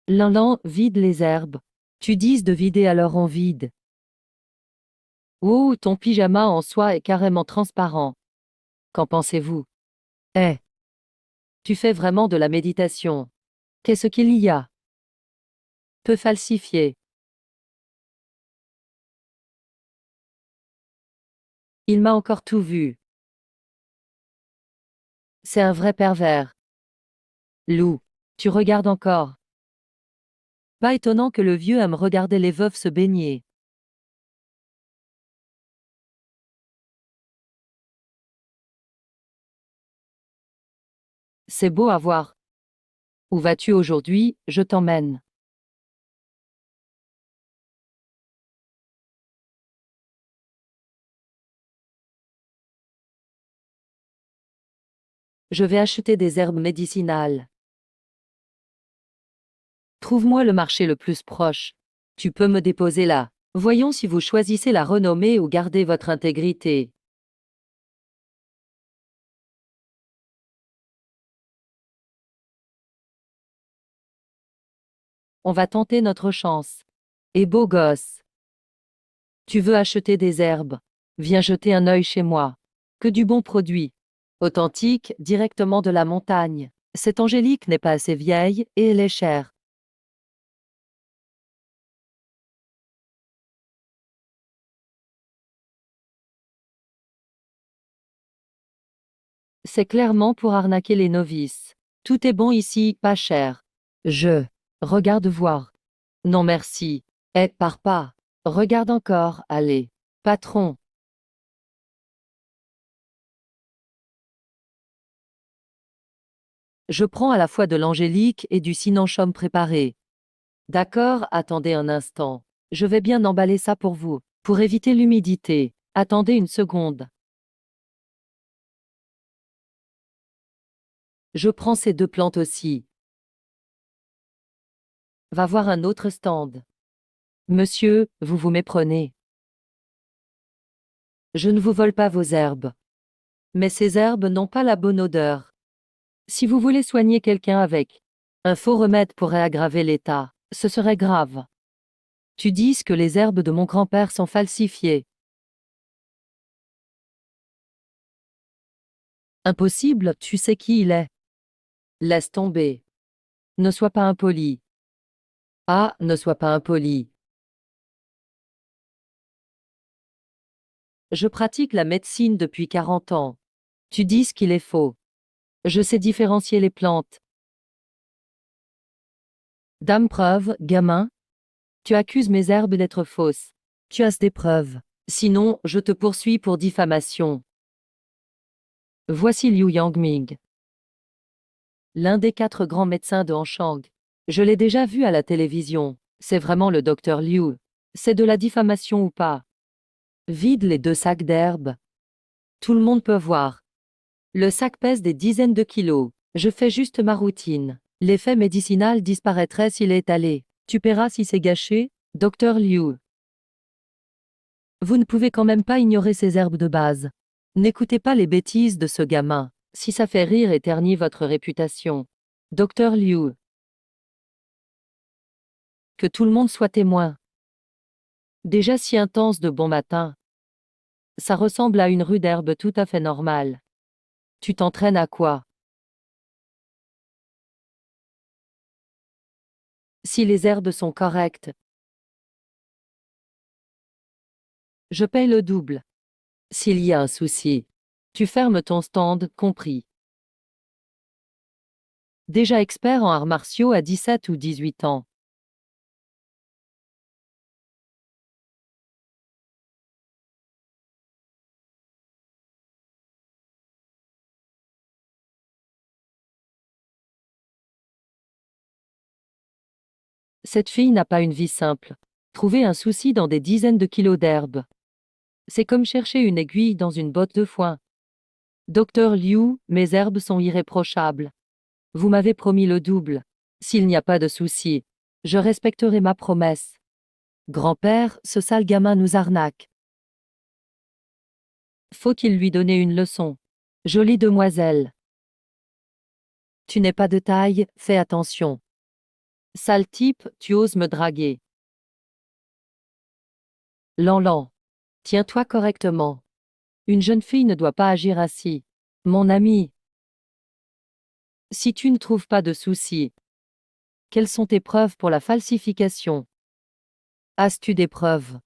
S1: L'inlan vide les herbes. Tu dises de vider alors on vide. Oh, ton pyjama en soie est carrément transparent. Qu'en pensez-vous? Eh, tu fais vraiment de la méditation. Qu'est-ce qu'il y a? Peu falsifié. Il m'a encore tout vu. C'est un vrai pervers. Lou, tu regardes encore. Pas étonnant que le vieux aime regarder les veuves se baigner. C'est beau à voir. Où vas-tu aujourd'hui? Je t'emmène. Je vais acheter des herbes médicinales. Trouve-moi le marché le plus proche. Tu peux me déposer là. Voyons si vous choisissez la renommée ou gardez votre intégrité. On va tenter notre chance. Et beau gosse. Tu veux acheter des herbes? Viens jeter un œil chez moi. Que du bon produit. Authentique, directement de la montagne. Cette angélique n'est pas assez vieille, et elle est chère. C'est clairement pour arnaquer les novices. Tout est bon ici, pas cher. Je. Regarde voir. Non merci. Eh, pars pas. Regarde encore, allez. Patron. Je prends à la fois de l'angélique et du cinanchum préparé. D'accord, attendez un instant. Je vais bien emballer ça pour vous. Pour éviter l'humidité. Attendez une seconde. Je prends ces deux plantes aussi. Va voir un autre stand. Monsieur, vous vous méprenez. Je ne vous vole pas vos herbes. Mais ces herbes n'ont pas la bonne odeur. Si vous voulez soigner quelqu'un avec un faux remède pourrait aggraver l'état, ce serait grave. Tu dis que les herbes de mon grand-père sont falsifiées. Impossible, tu sais qui il est. Laisse tomber. Ne sois pas impoli. Ah, ne sois pas impoli. Je pratique la médecine depuis 40 ans. Tu dis qu'il est faux. Je sais différencier les plantes. Dame preuve, gamin. Tu accuses mes herbes d'être fausses. Tu as des preuves. Sinon, je te poursuis pour diffamation. Voici Liu Yangming, l'un des 4 grands médecins de Hanshang. Je l'ai déjà vu à la télévision. C'est vraiment le docteur Liu. C'est de la diffamation ou pas? Vide les 2 sacs d'herbes. Tout le monde peut voir. Le sac pèse des dizaines de kilos. Je fais juste ma routine. L'effet médicinal disparaîtrait s'il est allé. Tu paieras si c'est gâché, docteur Liu. Vous ne pouvez quand même pas ignorer ces herbes de base. N'écoutez pas les bêtises de ce gamin. Si ça fait rire et ternit votre réputation. Docteur Liu. Que tout le monde soit témoin. Déjà si intense de bon matin. Ça ressemble à une rue d'herbe tout à fait normale. Tu t'entraînes à quoi? Si les herbes sont correctes, je paye le double. S'il y a un souci, tu fermes ton stand, compris. Déjà expert en arts martiaux à 17 ou 18 ans. Cette fille n'a pas une vie simple. Trouver un souci dans des dizaines de kilos d'herbe. C'est comme chercher une aiguille dans une botte de foin. Docteur Liu, mes herbes sont irréprochables. Vous m'avez promis le double. S'il n'y a pas de souci, je respecterai ma promesse. Grand-père, ce sale gamin nous arnaque. Faut-il lui donner une leçon? Jolie demoiselle. Tu n'es pas de taille, fais attention. Sale type, tu oses me draguer. Lan lan. Tiens-toi correctement. Une jeune fille ne doit pas agir ainsi. Mon ami. Si tu ne trouves pas de soucis, quelles sont tes preuves pour la falsification? As-tu des preuves?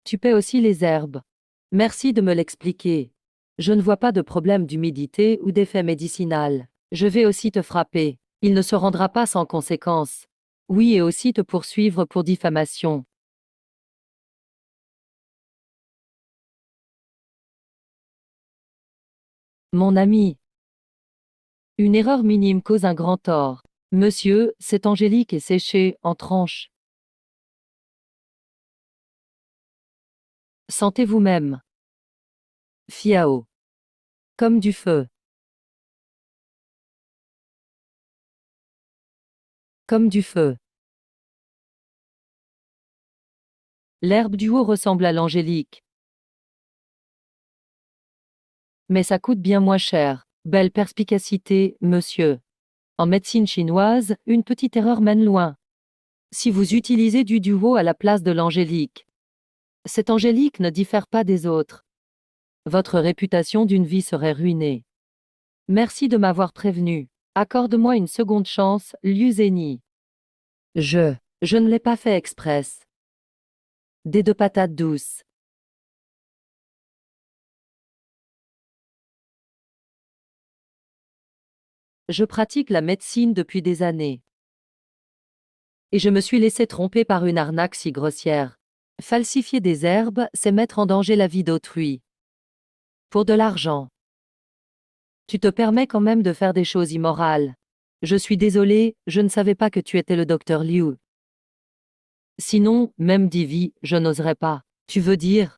S1: Tu paies aussi les herbes. Merci de me l'expliquer. Je ne vois pas de problème d'humidité ou d'effet médicinal. Je vais aussi te frapper. Il ne se rendra pas sans conséquence. Oui, et aussi te poursuivre pour diffamation. Mon ami. Une erreur minime cause un grand tort. Monsieur, c'est angélique et séché, en tranches. Sentez vous-même. Fiao. Comme du feu. Comme du feu. L'herbe du haut ressemble à l'angélique. Mais ça coûte bien moins cher. Belle perspicacité, monsieur. En médecine chinoise, une petite erreur mène loin. Si vous utilisez du duo à la place de l'angélique, cet angélique ne diffère pas des autres. Votre réputation d'une vie serait ruinée. Merci de m'avoir prévenu. Accorde-moi une seconde chance, Liu Zeni. Je ne l'ai pas fait express. Des deux patates douces. Je pratique la médecine depuis des années. Et je me suis laissé tromper par une arnaque si grossière. Falsifier des herbes, c'est mettre en danger la vie d'autrui. Pour de l'argent. Tu te permets quand même de faire des choses immorales. Je suis désolé, je ne savais pas que tu étais le docteur Liu. Sinon, même Divi, je n'oserais pas. Tu veux dire?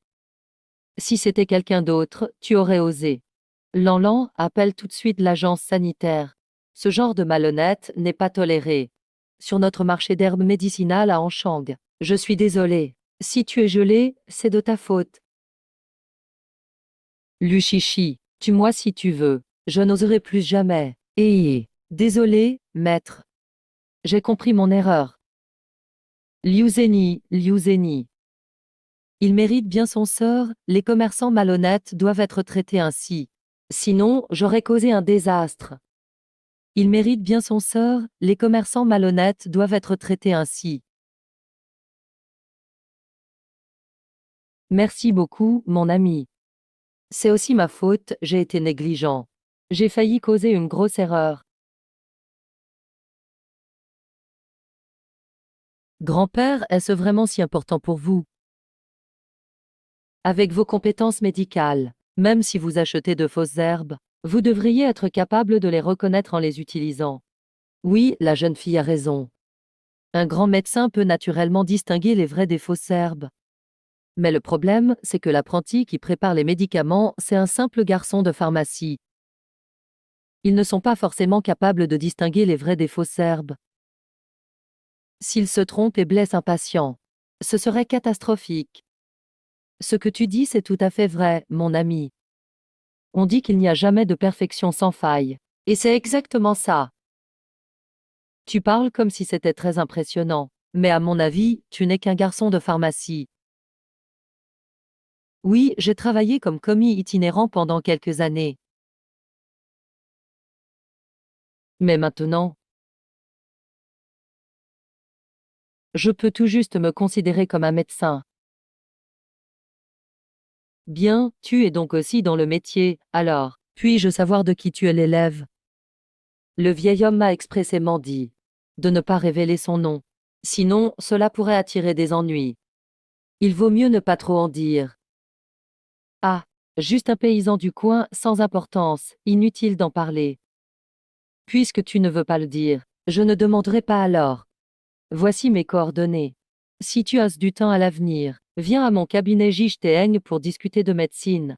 S1: Si c'était quelqu'un d'autre, tu aurais osé. Lanlan, appelle tout de suite l'agence sanitaire. Ce genre de malhonnête n'est pas toléré. Sur notre marché d'herbes médicinales à Anshang. Je suis désolé. Si tu es gelé, c'est de ta faute. Luchichi, tue-moi si tu veux. Je n'oserai plus jamais. Désolé, maître. J'ai compris mon erreur. Liu Zeni. Il mérite bien son sort, les commerçants malhonnêtes doivent être traités ainsi. Sinon, j'aurais causé un désastre. Il mérite bien son sort, les commerçants malhonnêtes doivent être traités ainsi. Merci beaucoup, mon ami. C'est aussi ma faute, j'ai été négligent. J'ai failli causer une grosse erreur. Grand-père, est-ce vraiment si important pour vous? Avec vos compétences médicales, même si vous achetez de fausses herbes, vous devriez être capable de les reconnaître en les utilisant. Oui, la jeune fille a raison. Un grand médecin peut naturellement distinguer les vraies des fausses herbes. Mais le problème, c'est que l'apprenti qui prépare les médicaments, c'est un simple garçon de pharmacie. Ils ne sont pas forcément capables de distinguer les vraies des fausses herbes. S'ils se trompent et blessent un patient, ce serait catastrophique. Ce que tu dis, c'est tout à fait vrai, mon ami. On dit qu'il n'y a jamais de perfection sans faille. Et c'est exactement ça. Tu parles comme si c'était très impressionnant. Mais à mon avis, tu n'es qu'un garçon de pharmacie. Oui, j'ai travaillé comme commis itinérant pendant quelques années. Mais maintenant, je peux tout juste me considérer comme un médecin. Bien, tu es donc aussi dans le métier, alors, puis-je savoir de qui tu es l'élève? Le vieil homme m'a expressément dit de ne pas révéler son nom. Sinon, cela pourrait attirer des ennuis. Il vaut mieux ne pas trop en dire. Ah, juste un paysan du coin, sans importance, inutile d'en parler. Puisque tu ne veux pas le dire, je ne demanderai pas alors. Voici mes coordonnées. Si tu as du temps à l'avenir, viens à mon cabinet Jichteng pour discuter de médecine.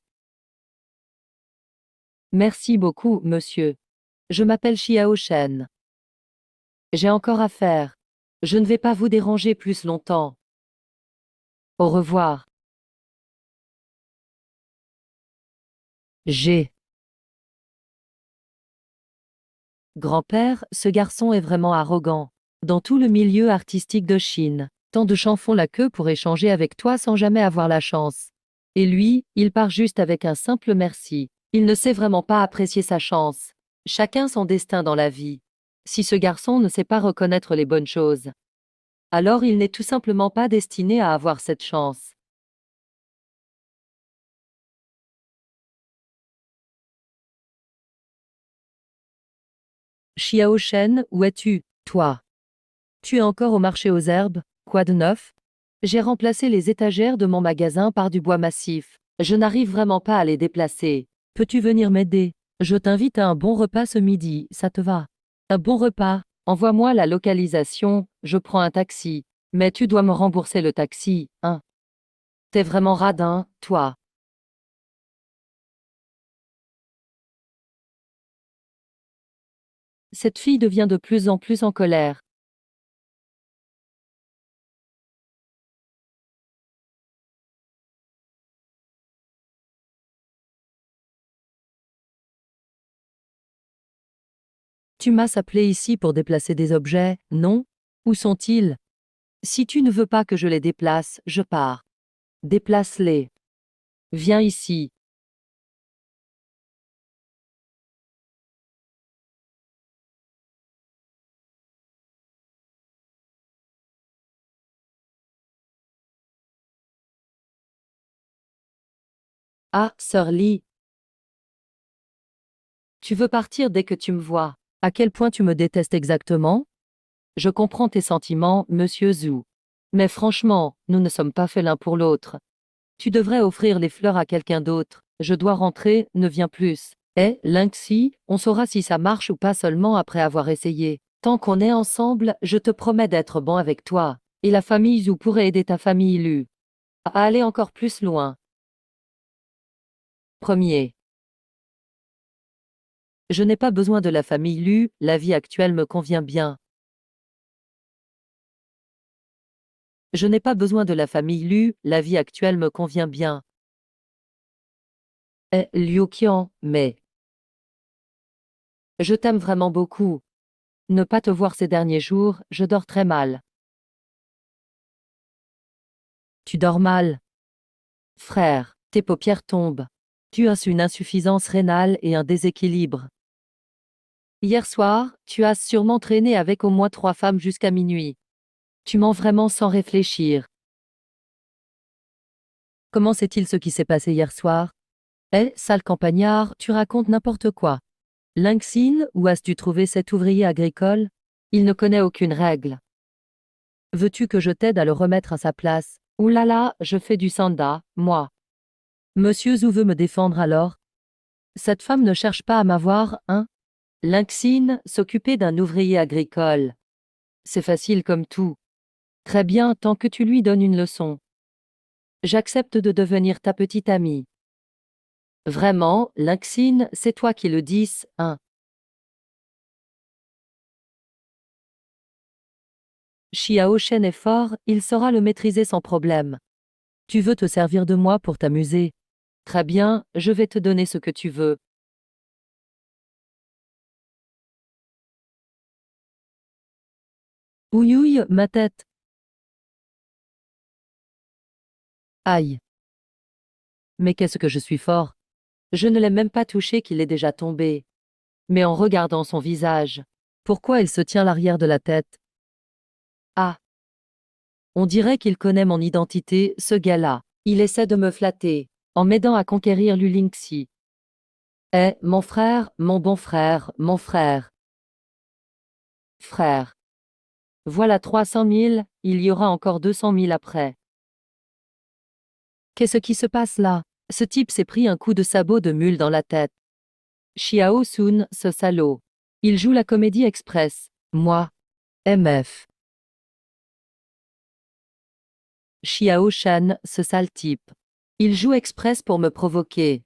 S1: Merci beaucoup, monsieur. Je m'appelle Xiao Shen. J'ai encore à faire. Je ne vais pas vous déranger plus longtemps. Au revoir. G. Grand-père, ce garçon est vraiment arrogant. Dans tout le milieu artistique de Chine, tant de gens font la queue pour échanger avec toi sans jamais avoir la chance. Et lui, il part juste avec un simple merci. Il ne sait vraiment pas apprécier sa chance. Chacun son destin dans la vie. Si ce garçon ne sait pas reconnaître les bonnes choses, alors il n'est tout simplement pas destiné à avoir cette chance. Xiao Shen, où es-tu, toi? Tu es encore au marché aux herbes? Quoi de neuf? J'ai remplacé les étagères de mon magasin par du bois massif. Je n'arrive vraiment pas à les déplacer. Peux-tu venir m'aider? Je t'invite à un bon repas ce midi, ça te va? Un bon repas? Envoie-moi la localisation, je prends un taxi. Mais tu dois me rembourser le taxi, hein? T'es vraiment radin, toi. Cette fille devient de plus en plus en colère. Tu m'as appelé ici pour déplacer des objets, non? Où sont-ils? Si tu ne veux pas que je les déplace, je pars. Déplace-les. Viens ici. Ah, Sir Lee, tu veux partir dès que tu me vois. À quel point tu me détestes exactement? Je comprends tes sentiments, monsieur Zhu. Mais franchement, nous ne sommes pas faits l'un pour l'autre. Tu devrais offrir les fleurs à quelqu'un d'autre. Je dois rentrer, ne viens plus. Eh, Lynxi, on saura si ça marche ou pas seulement après avoir essayé. Tant qu'on est ensemble, je te promets d'être bon avec toi. Et la famille Zhu pourrait aider ta famille Lu à aller encore plus loin. Premier. Je n'ai pas besoin de la famille Lu, la vie actuelle me convient bien. Je n'ai pas besoin de la famille Lu, la vie actuelle me convient bien. Eh, Liu Qian, mais je t'aime vraiment beaucoup. Ne pas te voir ces derniers jours, je dors très mal. Tu dors mal. Frère, tes paupières tombent. Tu as une insuffisance rénale et un déséquilibre. Hier soir, tu as sûrement traîné avec au moins 3 femmes jusqu'à minuit. Tu mens vraiment sans réfléchir. Comment sait-il ce qui s'est passé hier soir? Eh, sale campagnard, tu racontes n'importe quoi. Lynxine, où as-tu trouvé cet ouvrier agricole? Il ne connaît aucune règle. Veux-tu que je t'aide à le remettre à sa place? Ouh là là, je fais du sanda, moi. Monsieur Zhu veut me défendre alors? Cette femme ne cherche pas à m'avoir, hein? Lynxine, s'occuper d'un ouvrier agricole. C'est facile comme tout. Très bien, tant que tu lui donnes une leçon. J'accepte de devenir ta petite amie. Vraiment, Lynxine, c'est toi qui le dis, hein? Xiao Shen est fort, il saura le maîtriser sans problème. Tu veux te servir de moi pour t'amuser? Très bien, je vais te donner ce que tu veux. Ouïouille, ma tête. Aïe. Mais qu'est-ce que je suis fort. Je ne l'ai même pas touché qu'il est déjà tombé. Mais en regardant son visage, pourquoi il se tient l'arrière de la tête? Ah, on dirait qu'il connaît mon identité, ce gars-là. Il essaie de me flatter, en m'aidant à conquérir Lulingxi. Eh, mon frère, mon bon frère, mon frère. Frère. Voilà 300 000, il y aura encore 200 000 après. Qu'est-ce qui se passe là? Ce type s'est pris un coup de sabot de mule dans la tête. Xiao Sun, ce salaud. Il joue la comédie express. Moi. MF. Xiao Shan, ce sale type. Il joue express pour me provoquer.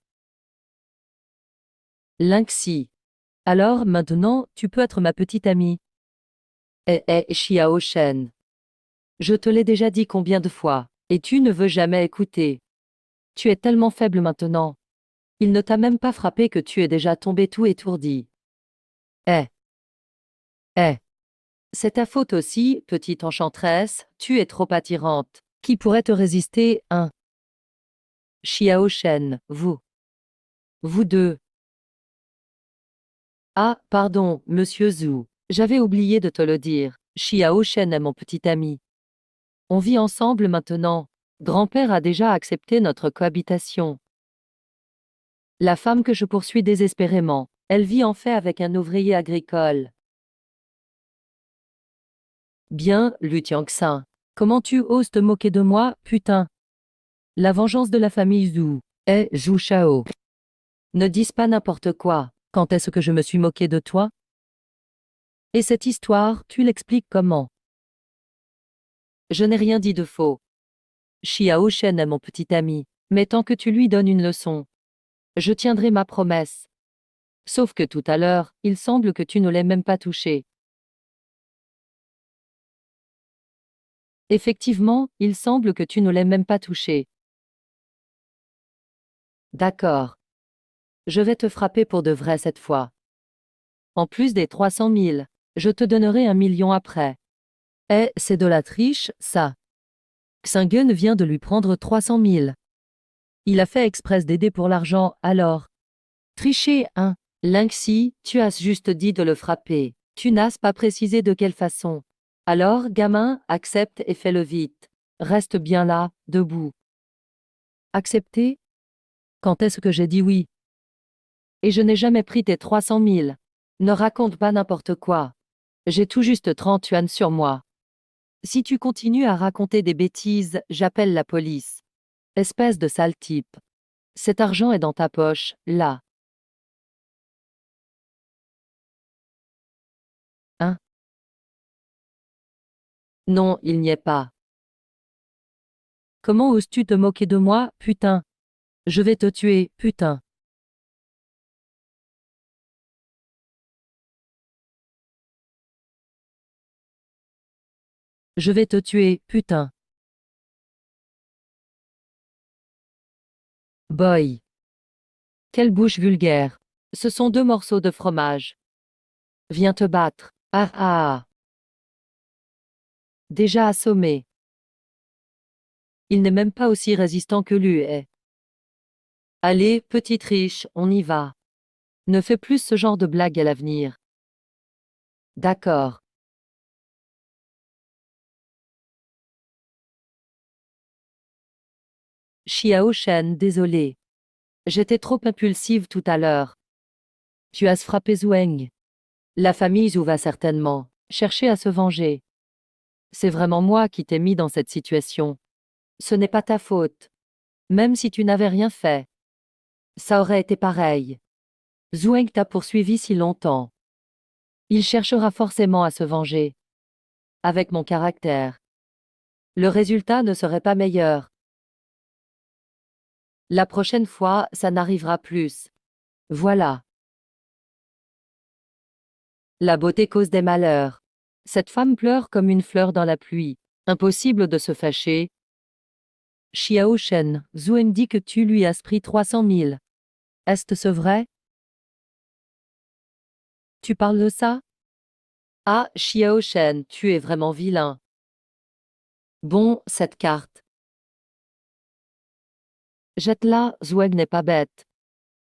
S1: Lynxi. Alors, maintenant, tu peux être ma petite amie. Xiao Shen. Je te l'ai déjà dit combien de fois, et tu ne veux jamais écouter. Tu es tellement faible maintenant. Il ne t'a même pas frappé que tu es déjà tombé tout étourdi. Eh. Eh. C'est ta faute aussi, petite enchanteresse, tu es trop attirante. Qui pourrait te résister, hein? Xiao Shen, vous. Vous deux. Ah, pardon, monsieur Zhu. J'avais oublié de te le dire. Xiao Shen est mon petit ami. On vit ensemble maintenant. Grand-père a déjà accepté notre cohabitation. La femme que je poursuis désespérément, elle vit en fait avec un ouvrier agricole. Bien, Lu Tiangxin. Comment tu oses te moquer de moi, putain? La vengeance de la famille Zhu. Zhu Shao. Ne dis pas n'importe quoi. Quand est-ce que je me suis moqué de toi? Et cette histoire, tu l'expliques comment? Je n'ai rien dit de faux. Xiao Shen est mon petit ami, mais tant que tu lui donnes une leçon, je tiendrai ma promesse. Sauf que tout à l'heure, il semble que tu ne l'aies même pas touché. Effectivement, il semble que tu ne l'aies même pas touché. D'accord. Je vais te frapper pour de vrai cette fois. En plus des 300 000, je te donnerai 1 million après. C'est de la triche, ça. Xingen vient de lui prendre 300 000. Il a fait exprès d'aider pour l'argent, alors. Tricher, hein? Lingxi, tu as juste dit de le frapper. Tu n'as pas précisé de quelle façon. Alors, gamin, accepte et fais-le vite. Reste bien là, debout. Accepter? Quand est-ce que j'ai dit oui? Et je n'ai jamais pris tes 300 000. Ne raconte pas n'importe quoi. J'ai tout juste 30 yuan sur moi. Si tu continues à raconter des bêtises, j'appelle la police. Espèce de sale type. Cet argent est dans ta poche, là. Hein? Non, il n'y est pas. Comment oses-tu te moquer de moi, putain? Je vais te tuer, putain. Je vais te tuer, putain. Boy. Quelle bouche vulgaire. Ce sont 2 morceaux de fromage. Viens te battre. Ah ah. Déjà assommé. Il n'est même pas aussi résistant que lui est. Allez, petite riche, on y va. Ne fais plus ce genre de blague à l'avenir. D'accord. Xiao Shen, désolé. J'étais trop impulsive tout à l'heure. Tu as frappé Zhuang. La famille Zhu va certainement chercher à se venger. C'est vraiment moi qui t'ai mis dans cette situation. Ce n'est pas ta faute. Même si tu n'avais rien fait, ça aurait été pareil. Zhuang t'a poursuivi si longtemps. Il cherchera forcément à se venger. Avec mon caractère, le résultat ne serait pas meilleur. La prochaine fois, ça n'arrivera plus. Voilà. La beauté cause des malheurs. Cette femme pleure comme une fleur dans la pluie. Impossible de se fâcher. Xiao Shen, Zhuang dit que tu lui as pris 300 000. Est-ce vrai? Tu parles de ça? Ah, Xiao Shen, tu es vraiment vilain. Bon, cette carte. Jette-la, Zhuang n'est pas bête.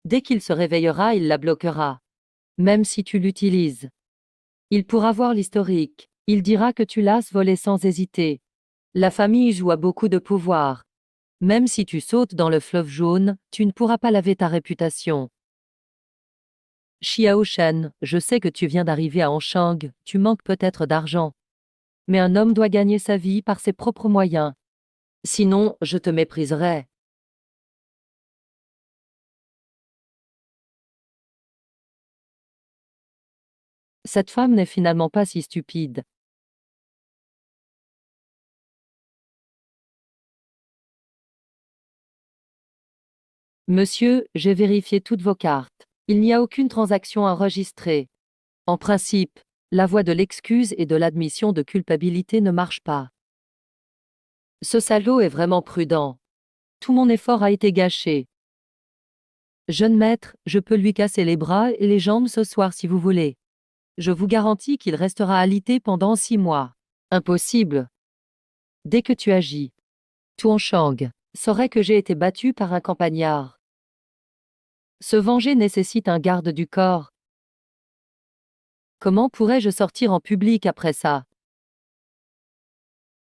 S1: Dès qu'il se réveillera, il la bloquera. Même si tu l'utilises. Il pourra voir l'historique. Il dira que tu l'as volé sans hésiter. La famille joue à beaucoup de pouvoir. Même si tu sautes dans le fleuve jaune, tu ne pourras pas laver ta réputation. Xiao Shen, je sais que tu viens d'arriver à Anshang, tu manques peut-être d'argent. Mais un homme doit gagner sa vie par ses propres moyens. Sinon, je te mépriserai. Cette femme n'est finalement pas si stupide. Monsieur, j'ai vérifié toutes vos cartes. Il n'y a aucune transaction enregistrée. En principe, la voie de l'excuse et de l'admission de culpabilité ne marche pas. Ce salaud est vraiment prudent. Tout mon effort a été gâché. Jeune maître, je peux lui casser les bras et les jambes ce soir si vous voulez. Je vous garantis qu'il restera alité pendant 6 mois. Impossible. Dès que tu agis. Tuanshang. saurait que j'ai été battu par un campagnard. Se venger nécessite un garde du corps. Comment pourrais-je sortir en public après ça?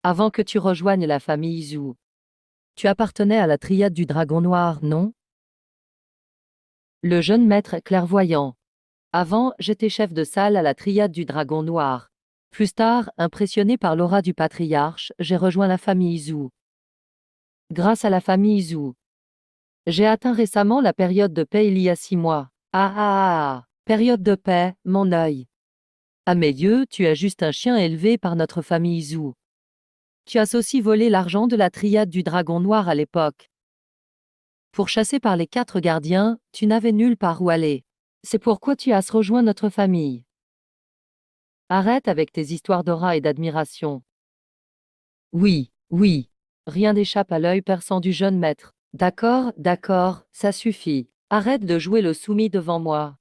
S1: Avant que tu rejoignes la famille Zhou. Tu appartenais à la triade du dragon noir, non? Le jeune maître clairvoyant. Avant, j'étais chef de salle à la triade du dragon noir. Plus tard, impressionné par l'aura du patriarche, j'ai rejoint la famille Zhou. Grâce à la famille Zhou, j'ai atteint récemment la période de paix il y a 6 mois. Ah ah ah ah. Période de paix, mon œil. À mes yeux, tu es juste un chien élevé par notre famille Zhou. Tu as aussi volé l'argent de la triade du dragon noir à l'époque. Pourchassé par les 4 gardiens, tu n'avais nulle part où aller. C'est pourquoi tu as rejoint notre famille. Arrête avec tes histoires d'aura et d'admiration. Oui, oui. Rien n'échappe à l'œil perçant du jeune maître. D'accord, d'accord, ça suffit. Arrête de jouer le soumis devant moi.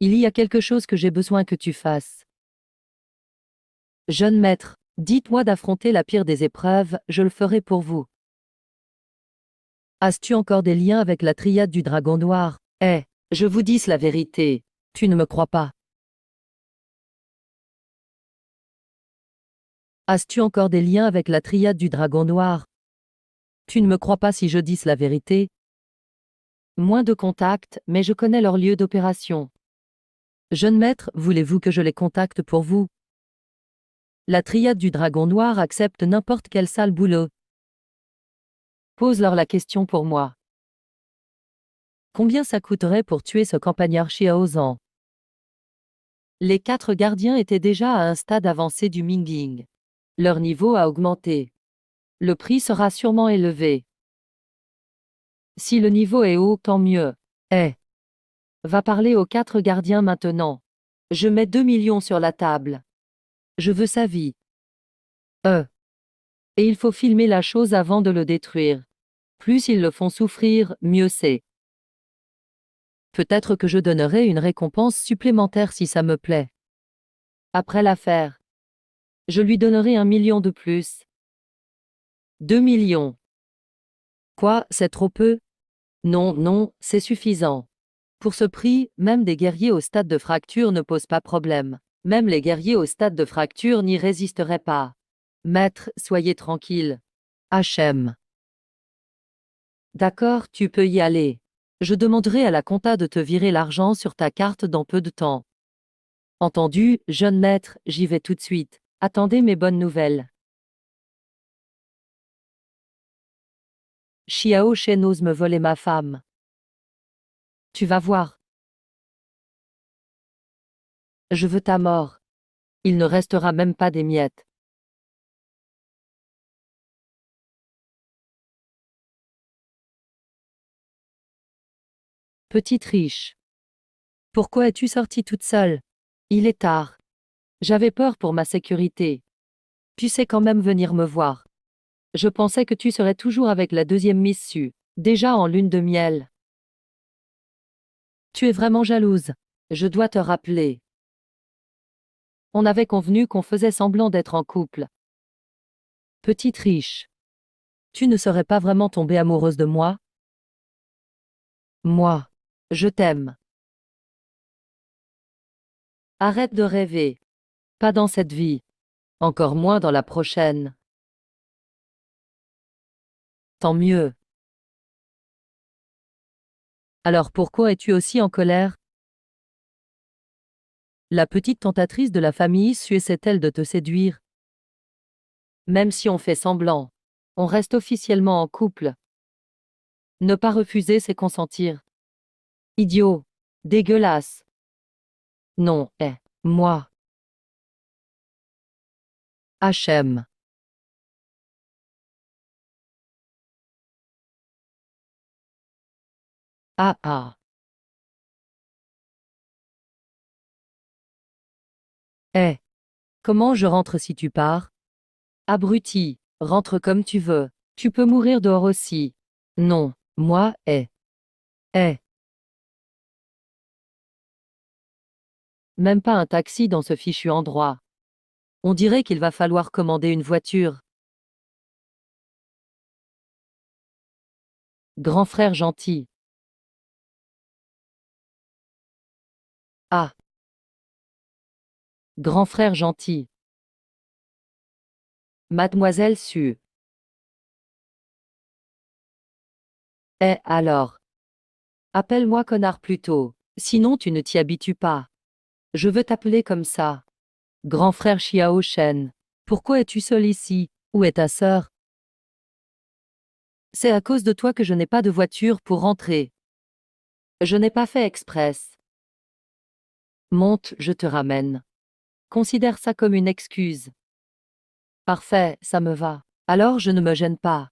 S1: Il y a quelque chose que j'ai besoin que tu fasses. Jeune maître, dites-moi d'affronter la pire des épreuves, je le ferai pour vous. As-tu encore des liens avec la triade du dragon noir? Je vous dis la vérité. Tu ne me crois pas. As-tu encore des liens avec la triade du dragon noir? Tu ne me crois pas si je dis la vérité? Moins de contacts, mais je connais leur lieu d'opération. Jeune maître, voulez-vous que je les contacte pour vous? La triade du dragon noir accepte n'importe quel sale boulot. Pose-leur la question pour moi. Combien ça coûterait pour tuer ce campagnard Xiaozan? Les 4 gardiens étaient déjà à un stade avancé du Minging. Leur niveau a augmenté. Le prix sera sûrement élevé. Si le niveau est haut, tant mieux. Va parler aux 4 gardiens maintenant. Je mets 2 millions sur la table. Je veux sa vie. Et il faut filmer la chose avant de le détruire. Plus ils le font souffrir, mieux c'est. Peut-être que je donnerai une récompense supplémentaire si ça me plaît. Après l'affaire, je lui donnerai 1 million de plus. 2 millions. Quoi, c'est trop peu? Non, non, c'est suffisant. Pour ce prix, même des guerriers au stade de fracture ne posent pas problème. Même les guerriers au stade de fracture n'y résisteraient pas. Maître, soyez tranquille. HM. D'accord, tu peux y aller. Je demanderai à la compta de te virer l'argent sur ta carte dans peu de temps. Entendu, jeune maître, j'y vais tout de suite. Attendez mes bonnes nouvelles. Xiao Shen ose me voler ma femme. Tu vas voir. Je veux ta mort. Il ne restera même pas des miettes. Petite riche. Pourquoi es-tu sortie toute seule? Il est tard. J'avais peur pour ma sécurité. Tu sais quand même venir me voir. Je pensais que tu serais toujours avec la deuxième Miss Su, déjà en lune de miel. Tu es vraiment jalouse. Je dois te rappeler. On avait convenu qu'on faisait semblant d'être en couple. Petite riche. Tu ne serais pas vraiment tombée amoureuse de moi? Moi. Je t'aime. Arrête de rêver. Pas dans cette vie. Encore moins dans la prochaine. Tant mieux. Alors pourquoi es-tu aussi en colère? La petite tentatrice de la famille Su essaie-t-elle de te séduire? Même si on fait semblant, on reste officiellement en couple. Ne pas refuser, c'est consentir. Idiot. Dégueulasse. Non, moi. HM. Ah ah. Comment je rentre si tu pars? Abruti, rentre comme tu veux. Tu peux mourir dehors aussi. Non, moi, eh. Même pas un taxi dans ce fichu endroit. On dirait qu'il va falloir commander une voiture. Grand frère gentil. Ah. Grand frère gentil. Mademoiselle Sue. Eh, alors. Appelle-moi connard plutôt, sinon tu ne t'y habitues pas. Je veux t'appeler comme ça. Grand frère Xiao Shen. Pourquoi es-tu seul ici? Où est ta sœur? C'est à cause de toi que je n'ai pas de voiture pour rentrer. Je n'ai pas fait express. Monte, je te ramène. Considère ça comme une excuse. Parfait, ça me va. Alors je ne me gêne pas.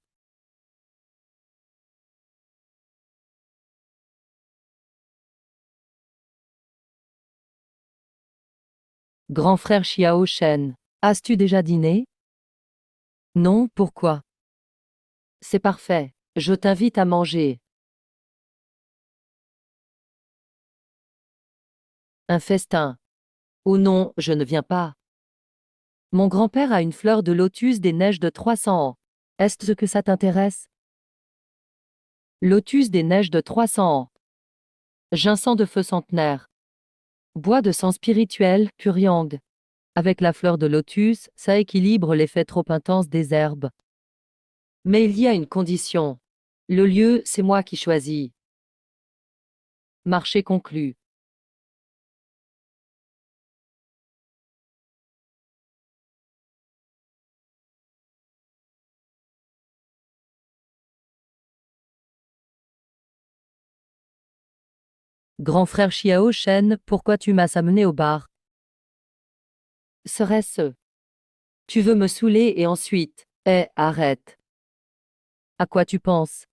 S1: Grand frère Xiao Shen. As-tu déjà dîné? Non, pourquoi? C'est parfait. Je t'invite à manger. Un festin. Oh non, je ne viens pas. Mon grand-père a une fleur de lotus des neiges de 300 ans. Est-ce que ça t'intéresse? Lotus des neiges de 300 ans. Ginseng de feu centenaire. Bois de sang spirituel, Puriang. Avec la fleur de lotus, ça équilibre l'effet trop intense des herbes. Mais il y a une condition. Le lieu, c'est moi qui choisis. Marché conclu. Grand frère Xiao Shen, pourquoi tu m'as amené au bar? Serait-ce? Tu veux me saouler et ensuite. Eh, arrête. À quoi tu penses?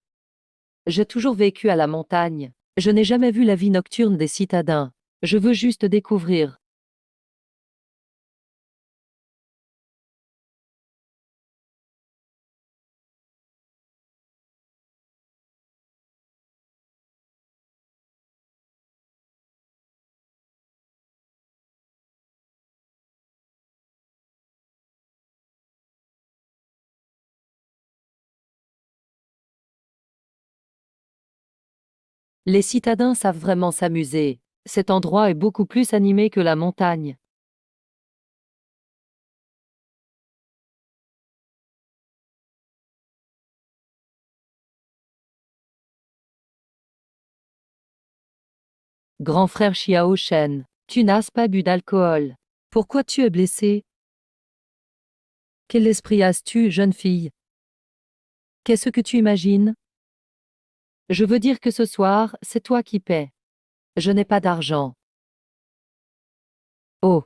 S1: J'ai toujours vécu à la montagne. Je n'ai jamais vu la vie nocturne des citadins. Je veux juste découvrir. Les citadins savent vraiment s'amuser. Cet endroit est beaucoup plus animé que la montagne. Grand frère Xiao Shen, tu n'as pas bu d'alcool. Pourquoi tu es blessé? Quel esprit as-tu, jeune fille? Qu'est-ce que tu imagines? Je veux dire que ce soir, c'est toi qui paies. Je n'ai pas d'argent. Oh,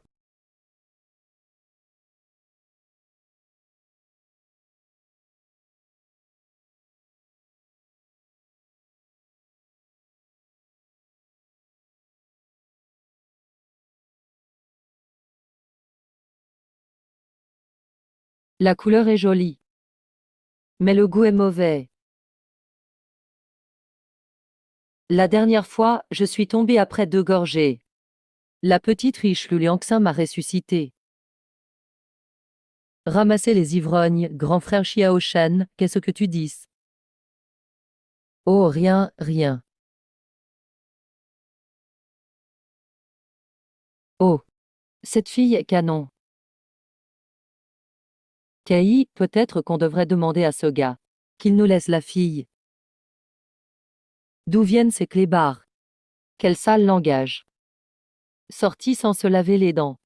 S1: la couleur est jolie. Mais le goût est mauvais. La dernière fois, je suis tombée après 2 gorgées. La petite riche Lu Liangxin m'a ressuscité. Ramasser les ivrognes, grand frère Xiao Shen, qu'est-ce que tu dis? Oh, rien, rien. Oh, cette fille est canon. Kei, peut-être qu'on devrait demander à ce gars qu'il nous laisse la fille. D'où viennent ces clébards? Quel sale langage. Sorti sans se laver les dents.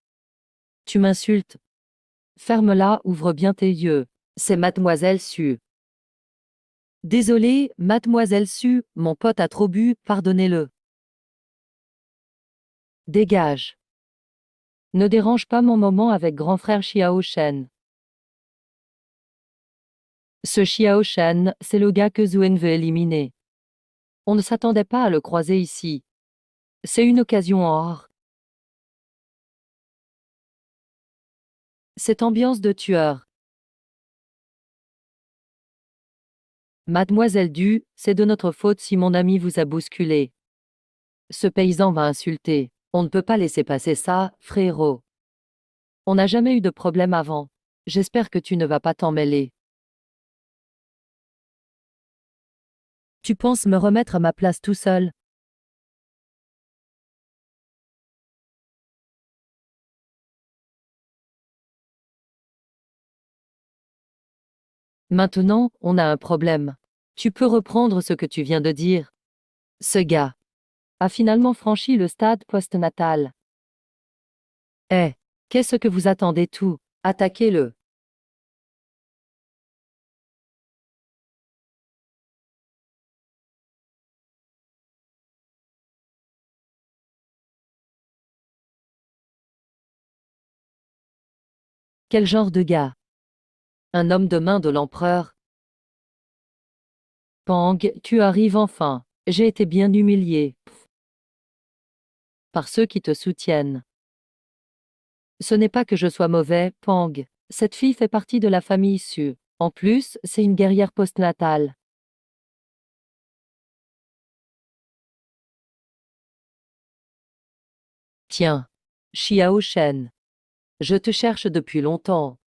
S1: Tu m'insultes. Ferme-la, ouvre bien tes yeux. C'est mademoiselle Sue. Désolé, mademoiselle Sue, mon pote a trop bu, pardonnez-le. Dégage. Ne dérange pas mon moment avec grand frère Xiao Shen. Ce Xiao Shen, c'est le gars que Zuen veut éliminer. On ne s'attendait pas à le croiser ici. C'est une occasion en or. Cette ambiance de tueur. Mademoiselle Du, c'est de notre faute si mon ami vous a bousculé. Ce paysan va insulter. On ne peut pas laisser passer ça, frérot. On n'a jamais eu de problème avant. J'espère que tu ne vas pas t'en mêler. Tu penses me remettre à ma place tout seul? Maintenant, on a un problème. Tu peux reprendre ce que tu viens de dire. Ce gars a finalement franchi le stade postnatal. Eh, qu'est-ce que vous attendez tout? Attaquez-le. Quel genre de gars? Un homme de main de l'empereur? Pang, tu arrives enfin. J'ai été bien humilié par ceux qui te soutiennent. Ce n'est pas que je sois mauvais, Pang. Cette fille fait partie de la famille Su. En plus, c'est une guerrière postnatale. Tiens, Xiao Shen. Je te cherche depuis longtemps.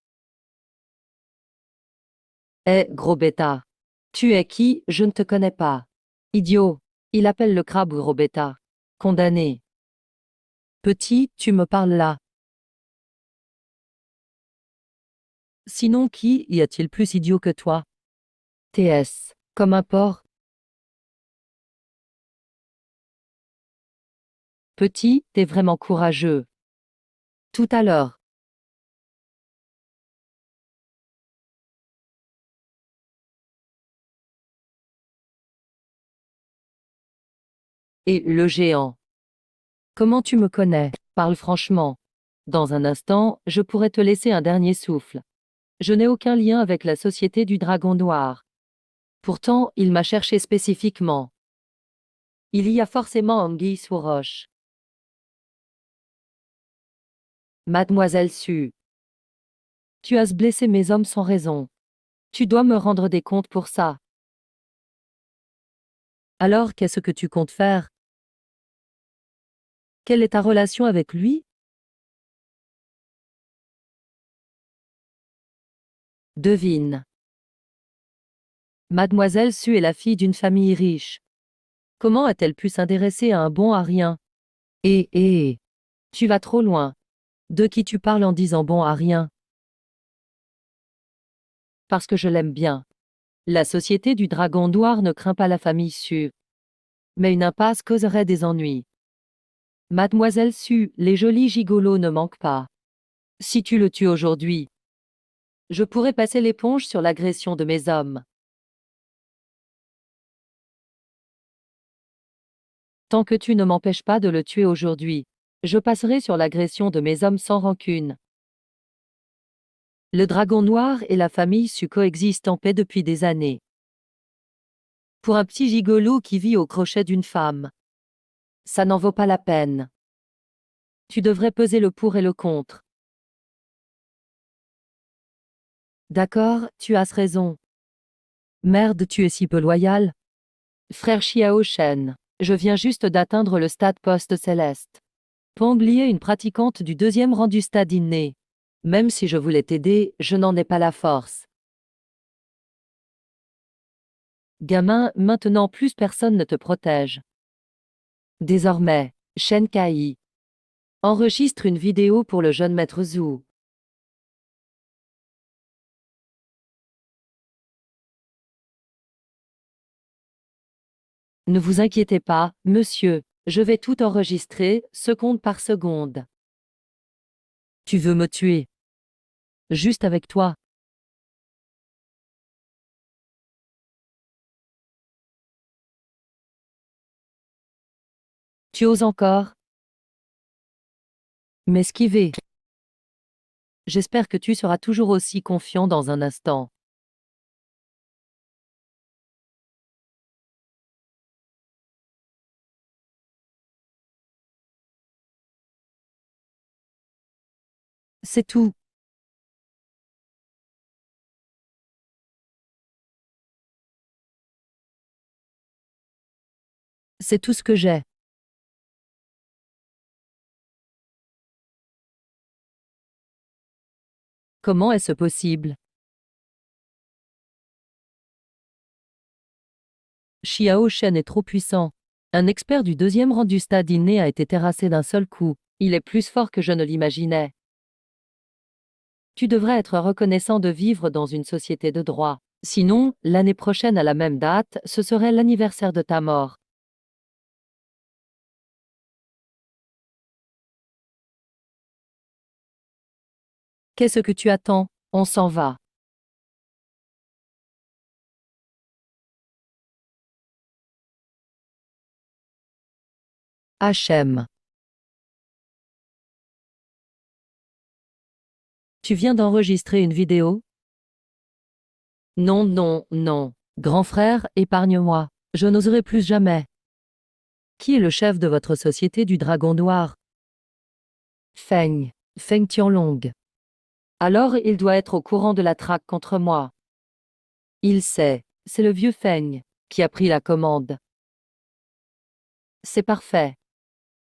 S1: Eh, gros bêta. Tu es qui? Je ne te connais pas. Idiot. Il appelle le crabe gros bêta. Condamné. Petit, tu me parles là. Sinon qui y a-t-il plus idiot que toi? TS. Comme un porc. Petit, t'es vraiment courageux. Tout à l'heure. Et le géant. Comment tu me connais? Parle franchement. Dans un instant, je pourrais te laisser un dernier souffle. Je n'ai aucun lien avec la Société du Dragon Noir. Pourtant, il m'a cherché spécifiquement. Il y a forcément anguille sous roche. Mademoiselle Su. Tu as blessé mes hommes sans raison. Tu dois me rendre des comptes pour ça. Alors, qu'est-ce que tu comptes faire? Quelle est ta relation avec lui? Devine. Mademoiselle Su est la fille d'une famille riche. Comment a-t-elle pu s'intéresser à un bon à rien? Tu vas trop loin. De qui tu parles en disant bon à rien? Parce que je l'aime bien. La Société du Dragon Noir ne craint pas la famille Su. Mais une impasse causerait des ennuis. Mademoiselle Su, les jolis gigolos ne manquent pas. Si tu le tues aujourd'hui, je pourrais passer l'éponge sur l'agression de mes hommes. Tant que tu ne m'empêches pas de le tuer aujourd'hui, je passerai sur l'agression de mes hommes sans rancune. Le dragon noir et la famille Su coexistent en paix depuis des années. Pour un petit gigolo qui vit au crochet d'une femme, ça n'en vaut pas la peine. Tu devrais peser le pour et le contre. D'accord, tu as raison. Merde, tu es si peu loyal. Frère Xiao Shen, je viens juste d'atteindre le stade post-céleste. Pangli est une pratiquante du deuxième rang du stade inné. Même si je voulais t'aider, je n'en ai pas la force. Gamin, maintenant plus personne ne te protège. Désormais, Shen Kai enregistre une vidéo pour le jeune maître Zhu. Ne vous inquiétez pas, monsieur, je vais tout enregistrer, seconde par seconde. Tu veux me tuer? Juste avec toi. Tu oses encore? M'esquiver. J'espère que tu seras toujours aussi confiant dans un instant. C'est tout. C'est tout ce que j'ai. Comment est-ce possible? Xiao Shen est trop puissant. Un expert du deuxième rang du stade inné a été terrassé d'un seul coup. Il est plus fort que je ne l'imaginais. Tu devrais être reconnaissant de vivre dans une société de droit. Sinon, l'année prochaine à la même date, ce serait l'anniversaire de ta mort. Qu'est-ce que tu attends? On s'en va. HM. Tu viens d'enregistrer une vidéo? Non, non, non. Grand frère, épargne-moi. Je n'oserai plus jamais. Qui est le chef de votre société du Dragon Noir? Feng. Feng Tianlong. Alors il doit être au courant de la traque contre moi. Il sait. C'est le vieux Feng qui a pris la commande. C'est parfait.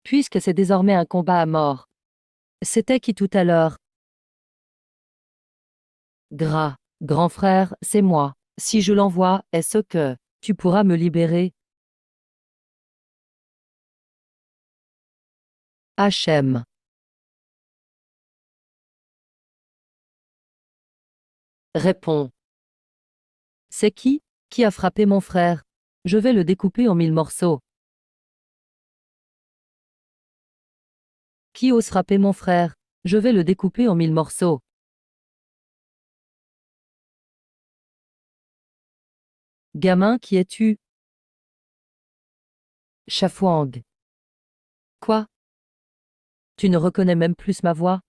S1: Puisque c'est désormais un combat à mort. C'était qui tout à l'heure? Gras. Grand frère, c'est moi. Si je l'envoie, est-ce que tu pourras me libérer? HM. Réponds. C'est qui? Qui a frappé mon frère? Je vais le découper en 1000 morceaux. Qui ose frapper mon frère? Je vais le découper en 1000 morceaux. Gamin, qui es-tu? Chafouang. Quoi? Tu ne reconnais même plus ma voix?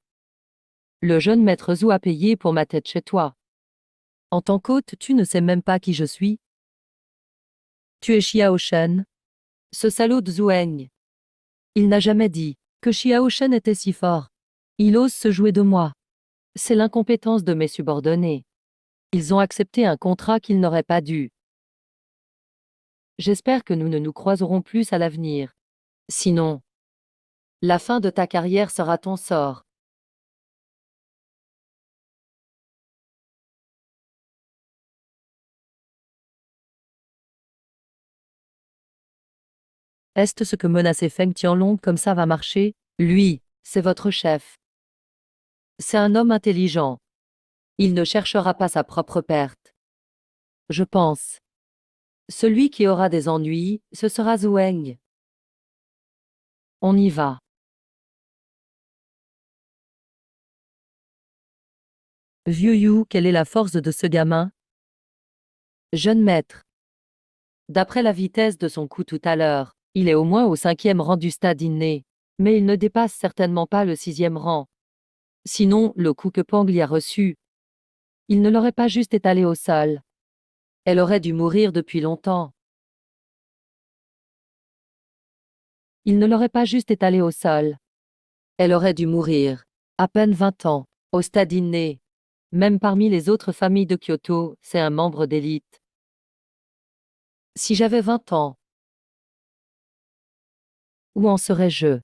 S1: Le jeune maître Zhou a payé pour ma tête chez toi. En tant qu'hôte, tu ne sais même pas qui je suis? Tu es Xiao Shen? Ce salaud de Zhuang. Il n'a jamais dit que Xiao Shen était si fort. Il ose se jouer de moi. C'est l'incompétence de mes subordonnés. Ils ont accepté un contrat qu'ils n'auraient pas dû. J'espère que nous ne nous croiserons plus à l'avenir. Sinon, la fin de ta carrière sera ton sort. Est-ce ce que menaçait Feng Tianlong comme ça va marcher? Lui, c'est votre chef. C'est un homme intelligent. Il ne cherchera pas sa propre perte. Je pense. Celui qui aura des ennuis, ce sera Zhuang. On y va. Vieux Yu, quelle est la force de ce gamin? Jeune maître. D'après la vitesse de son coup tout à l'heure, il est au moins au 5e rang du stade inné. Mais il ne dépasse certainement pas le 6e rang. Sinon, le coup que Pang y a reçu, il ne l'aurait pas juste étalé au sol. Elle aurait dû mourir depuis longtemps. Il ne l'aurait pas juste étalé au sol. Elle aurait dû mourir. À peine 20 ans, au stade inné. Même parmi les autres familles de Kyoto, c'est un membre d'élite. Si j'avais 20 ans, où en serais-je?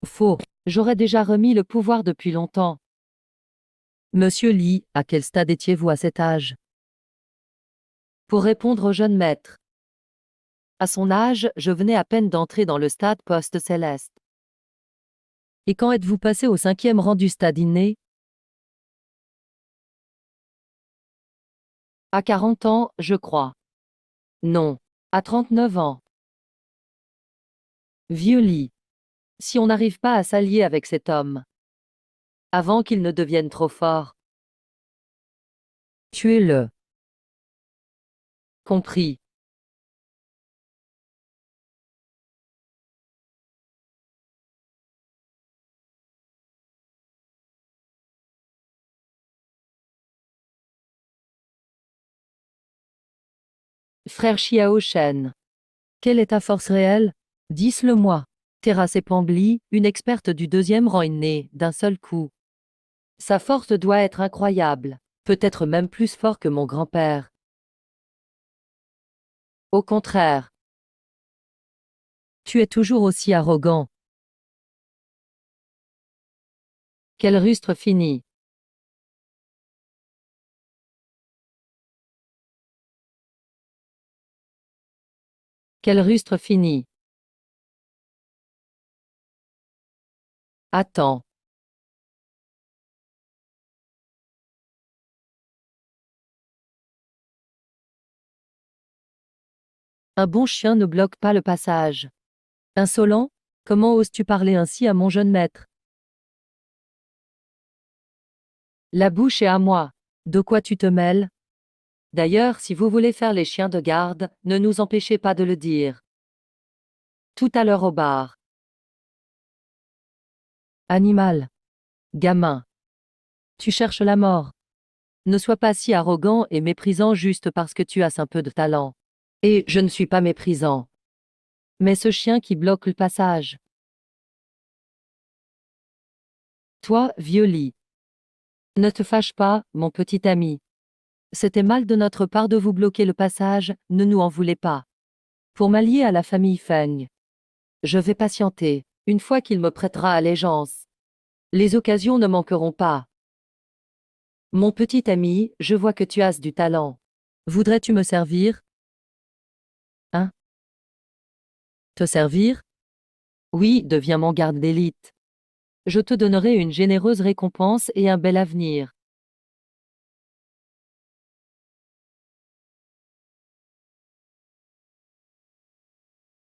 S1: Faux, j'aurais déjà remis le pouvoir depuis longtemps. Monsieur Li, à quel stade étiez-vous à cet âge? Pour répondre au jeune maître. À son âge, je venais à peine d'entrer dans le stade post-céleste. Et quand êtes-vous passé au 5e rang du stade inné? À 40 ans, je crois. Non. À 39 ans. Vieux Li. Si on n'arrive pas à s'allier avec cet homme, avant qu'il ne devienne trop fort, tuez-le. Compris. Frère Xiao Shen. Quelle est ta force réelle? Dis-le-moi. Terrassé Pangli, une experte du 2e rang inné, d'un seul coup. Sa force doit être incroyable, peut-être même plus fort que mon grand-père. Au contraire. Tu es toujours aussi arrogant. Quel rustre fini. Quel rustre fini. Attends. Un bon chien ne bloque pas le passage. Insolent, comment oses-tu parler ainsi à mon jeune maître? La bouche est à moi. De quoi tu te mêles? D'ailleurs, si vous voulez faire les chiens de garde, ne nous empêchez pas de le dire. Tout à l'heure au bar. Animal. Gamin. Tu cherches la mort. Ne sois pas si arrogant et méprisant juste parce que tu as un peu de talent. Et je ne suis pas méprisant. Mais ce chien qui bloque le passage. Toi, vieux lit. Ne te fâche pas, mon petit ami. C'était mal de notre part de vous bloquer le passage, ne nous en voulez pas. Pour m'allier à la famille Feng. Je vais patienter, une fois qu'il me prêtera allégeance. Les occasions ne manqueront pas. Mon petit ami, je vois que tu as du talent. Voudrais-tu me servir? Hein? Te servir? Oui, deviens mon garde d'élite. Je te donnerai une généreuse récompense et un bel avenir.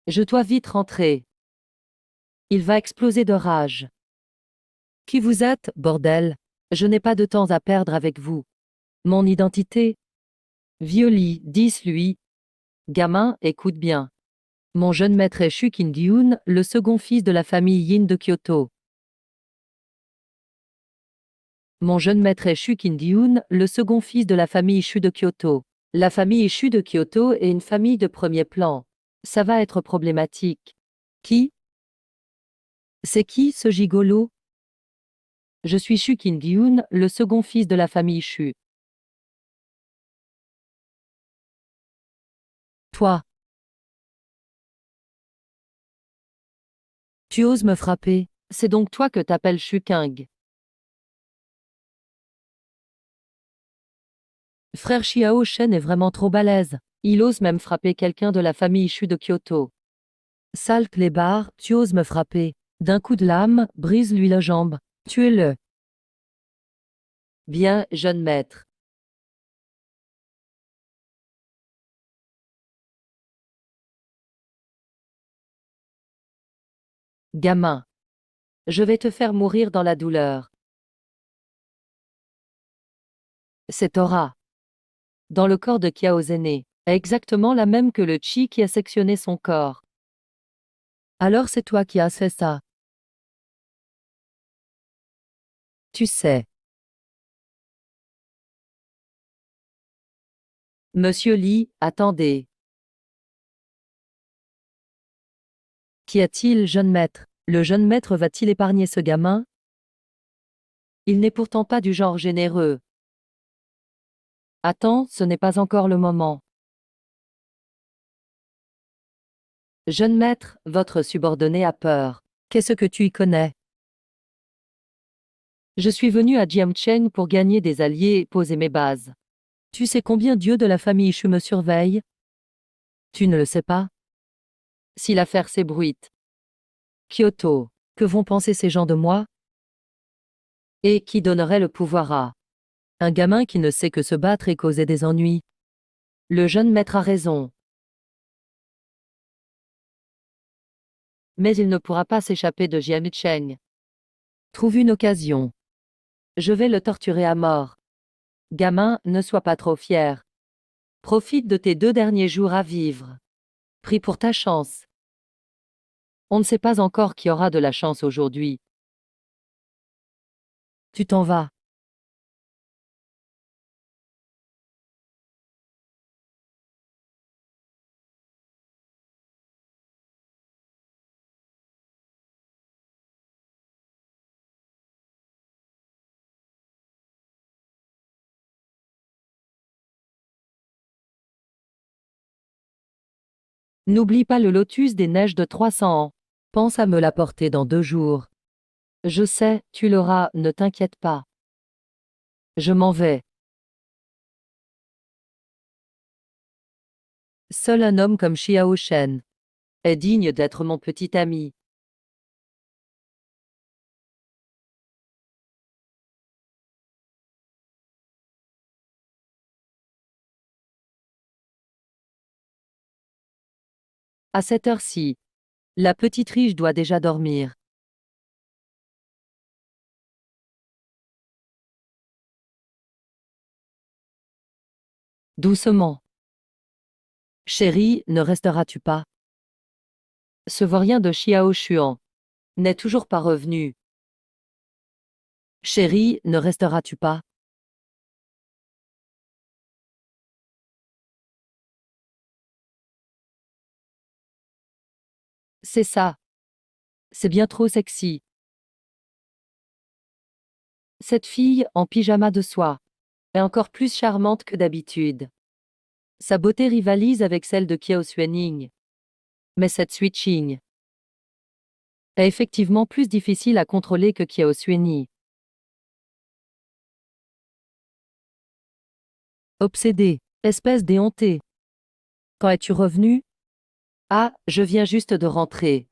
S1: Je dois vite rentrer. Il va exploser de rage. Qui vous êtes, bordel? Je n'ai pas de temps à perdre avec vous. Mon identité? Violi, dis-lui. Gamin, écoute bien. Mon jeune maître est Shu Qingyun, le second fils de la famille Yin de Kyoto. Mon jeune maître est Shu Qingyun, le second fils de la famille Shu de Kyoto. La famille Shu de Kyoto est une famille de premier plan. Ça va être problématique. Qui? C'est qui, ce gigolo? Je suis Shu Qingyun, le second fils de la famille Shu. Toi. Tu oses me frapper, c'est donc toi que t'appelles Shu King. Frère Xiao Shen est vraiment trop balèze. Il ose même frapper quelqu'un de la famille Shu de Kyoto. Sale clébard, tu oses me frapper. D'un coup de lame, brise-lui la jambe. Tuez-le. Bien, jeune maître. Gamin. Je vais te faire mourir dans la douleur. Cette aura. Dans le corps de Kiao Zene, est exactement la même que le chi qui a sectionné son corps. Alors c'est toi qui as fait ça. Tu sais. Monsieur Li, attendez. Qu'y a-t-il, jeune maître? Le jeune maître va-t-il épargner ce gamin? Il n'est pourtant pas du genre généreux. Attends, ce n'est pas encore le moment. Jeune maître, votre subordonné a peur. Qu'est-ce que tu y connais? Je suis venu à Jiangcheng pour gagner des alliés et poser mes bases. Tu sais combien d'yeux de la famille Shu me surveillent? Tu ne le sais pas? Si l'affaire s'ébruite. Kyoto. Que vont penser ces gens de moi? Et qui donnerait le pouvoir à un gamin qui ne sait que se battre et causer des ennuis? Le jeune maître a raison. Mais il ne pourra pas s'échapper de Jiangcheng. Trouve une occasion. Je vais le torturer à mort. Gamin, ne sois pas trop fier. Profite de tes 2 derniers jours à vivre. Prie pour ta chance. On ne sait pas encore qui aura de la chance aujourd'hui. Tu t'en vas. N'oublie pas le lotus des neiges de 300 ans. Pense à me l'apporter dans 2 jours. Je sais, tu l'auras, ne t'inquiète pas. Je m'en vais. Seul un homme comme Xiao Shen est digne d'être mon petit ami. À cette heure-ci, la petite riche doit déjà dormir. Doucement. Chérie, ne resteras-tu pas? Ce vaurien de Xiao Xuan n'est toujours pas revenu. Chérie, ne resteras-tu pas? C'est ça. C'est bien trop sexy. Cette fille, en pyjama de soie, est encore plus charmante que d'habitude. Sa beauté rivalise avec celle de Kiao Xuening. Mais cette switching est effectivement plus difficile à contrôler que Kiao Xueni. Obsédée, espèce d'éhontée. Quand es-tu revenu? Ah, je viens juste de rentrer.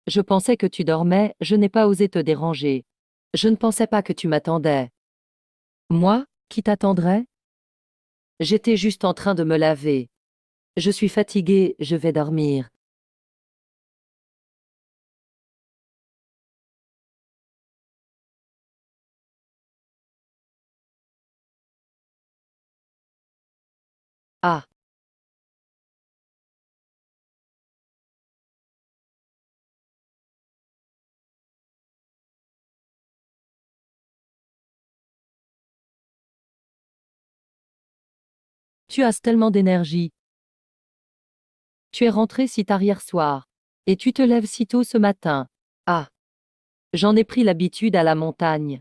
S1: Je pensais que tu dormais, je n'ai pas osé te déranger. Je ne pensais pas que tu m'attendais. Moi, qui t'attendrais? J'étais juste en train de me laver. Je suis fatiguée, je vais dormir. Ah, tu as tellement d'énergie. Tu es rentré si tard hier soir. Et tu te lèves si tôt ce matin. Ah, j'en ai pris l'habitude à la montagne.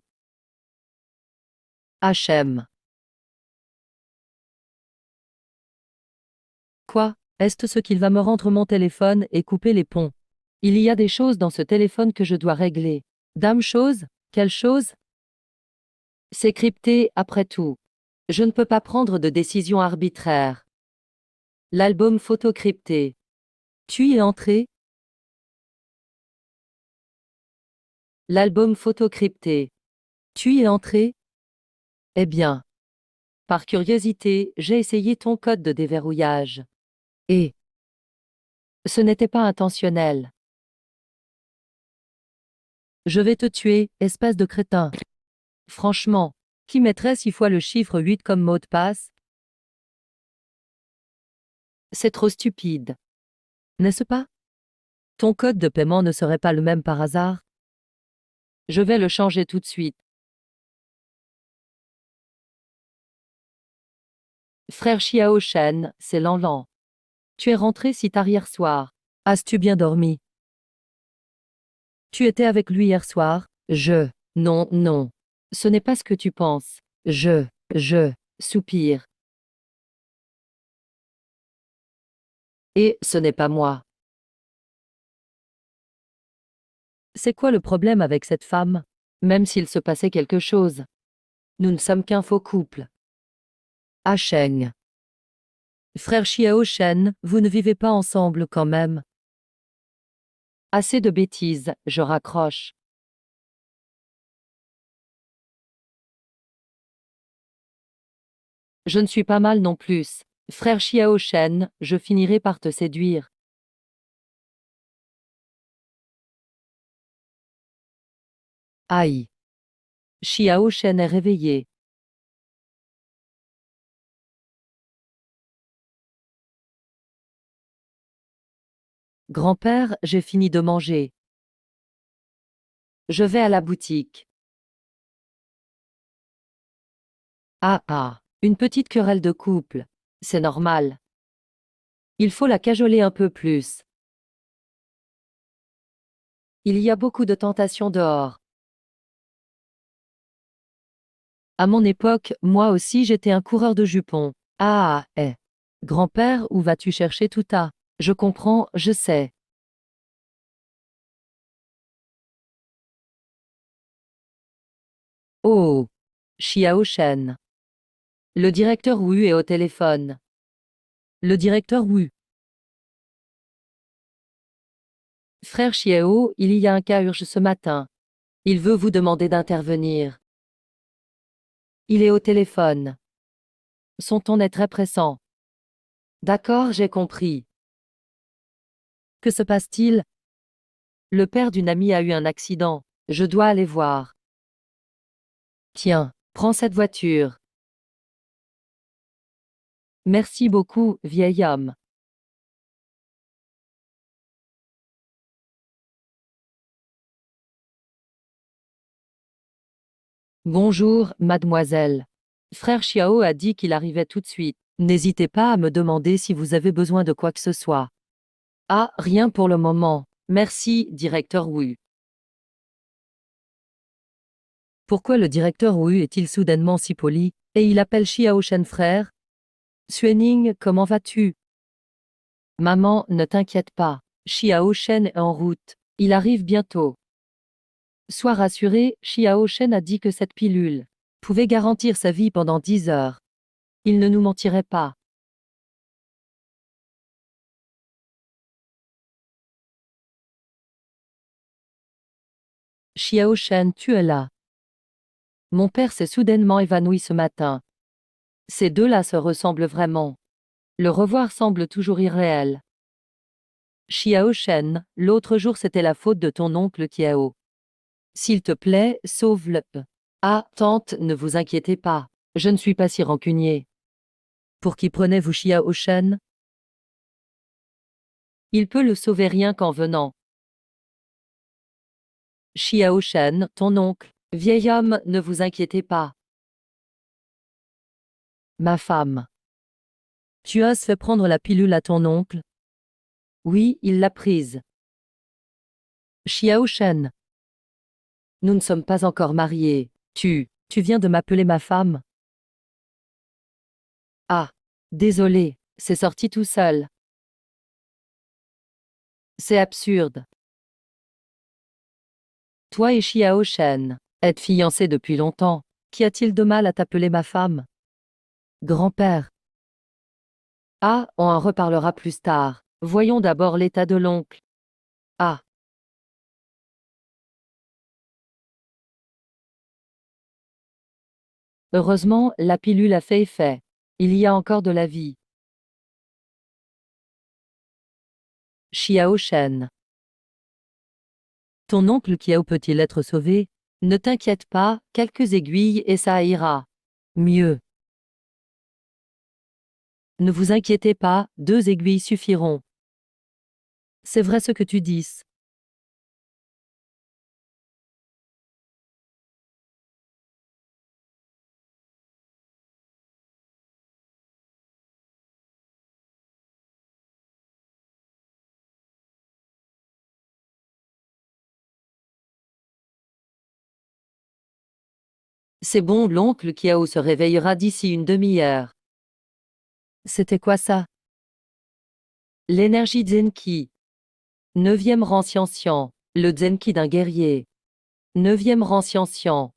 S1: HM. Quoi? Est-ce ce qu'il va me rendre mon téléphone et couper les ponts? Il y a des choses dans ce téléphone que je dois régler. Dame chose? Quelle chose? C'est crypté, après tout. Je ne peux pas prendre de décision arbitraire. L'album photo crypté. Tu y es entré? L'album photo crypté. Tu y es entré? Eh bien, par curiosité, j'ai essayé ton code de déverrouillage. Et ce n'était pas intentionnel. Je vais te tuer, espèce de crétin. Franchement, qui mettrait 6 fois le chiffre 8 comme mot de passe? C'est trop stupide. N'est-ce pas? Ton code de paiement ne serait pas le même par hasard? Je vais le changer tout de suite. Frère Xiao Shen, c'est Lanlan. Tu es rentré si tard hier soir. As-tu bien dormi? Tu étais avec lui hier soir? Non, non. Ce n'est pas ce que tu penses. Je, soupire. Et ce n'est pas moi. C'est quoi le problème avec cette femme? Même s'il se passait quelque chose. Nous ne sommes qu'un faux couple. Ah Sheng. Frère Xiao Shen, vous ne vivez pas ensemble quand même. Assez de bêtises, je raccroche. Je ne suis pas mal non plus. Frère Xiao Shen, je finirai par te séduire. Aïe. Xiao Shen est réveillé. Grand-père, j'ai fini de manger. Je vais à la boutique. Ah ah. Une petite querelle de couple. C'est normal. Il faut la cajoler un peu plus. Il y a beaucoup de tentations dehors. À mon époque, moi aussi j'étais un coureur de jupons. Ah, eh. Grand-père, où vas-tu chercher tout ça? Je comprends, je sais. Oh. Xiao Shen. Le directeur Wu est au téléphone. Le directeur Wu. Frère Chiao, il y a un cas urgent ce matin. Il veut vous demander d'intervenir. Il est au téléphone. Son ton est très pressant. D'accord, j'ai compris. Que se passe-t-il? Le père d'une amie a eu un accident. Je dois aller voir. Tiens, prends cette voiture. Merci beaucoup, vieil homme. Bonjour, mademoiselle. Frère Xiao a dit qu'il arrivait tout de suite. N'hésitez pas à me demander si vous avez besoin de quoi que ce soit. Ah, rien pour le moment. Merci, directeur Wu. Pourquoi le directeur Wu est-il soudainement si poli, et il appelle Xiao Shen frère? Xuening, comment vas-tu? Maman, ne t'inquiète pas. Xiao Shen est en route. Il arrive bientôt. Sois rassuré, Xiao Shen a dit que cette pilule pouvait garantir sa vie pendant 10 heures. Il ne nous mentirait pas. Xiao Shen, tu es là. Mon père s'est soudainement évanoui ce matin. Ces deux-là se ressemblent vraiment. Le revoir semble toujours irréel. Xiao Shen, l'autre jour c'était la faute de ton oncle Kiao. S'il te plaît, sauve-le. Ah, tante, ne vous inquiétez pas. Je ne suis pas si rancunier. Pour qui prenez-vous Xiao Shen? Il peut le sauver rien qu'en venant. Xiao Shen, ton oncle. Vieil homme, ne vous inquiétez pas. Ma femme. Tu as fait prendre la pilule à ton oncle? Oui, il l'a prise. Xiao Shen. Nous ne sommes pas encore mariés. Tu viens de m'appeler ma femme? Ah. Désolé, c'est sorti tout seul. C'est absurde. Toi et Xiao Shen êtes fiancés depuis longtemps. Qu'y a-t-il de mal à t'appeler ma femme? Grand-père. Ah, on en reparlera plus tard. Voyons d'abord l'état de l'oncle. Ah. Heureusement, la pilule a fait effet. Il y a encore de la vie. Xiao Shen. Ton oncle Kiao peut-il être sauvé? Ne t'inquiète pas, quelques aiguilles et ça ira. Mieux. Ne vous inquiétez pas, 2 aiguilles suffiront. C'est vrai ce que tu dis. C'est bon, l'oncle Kiao se réveillera d'ici une demi-heure. C'était quoi ça? L'énergie Zenki. 9e rang Xianxian. Le Zenki d'un guerrier. 9e rang Xianxian.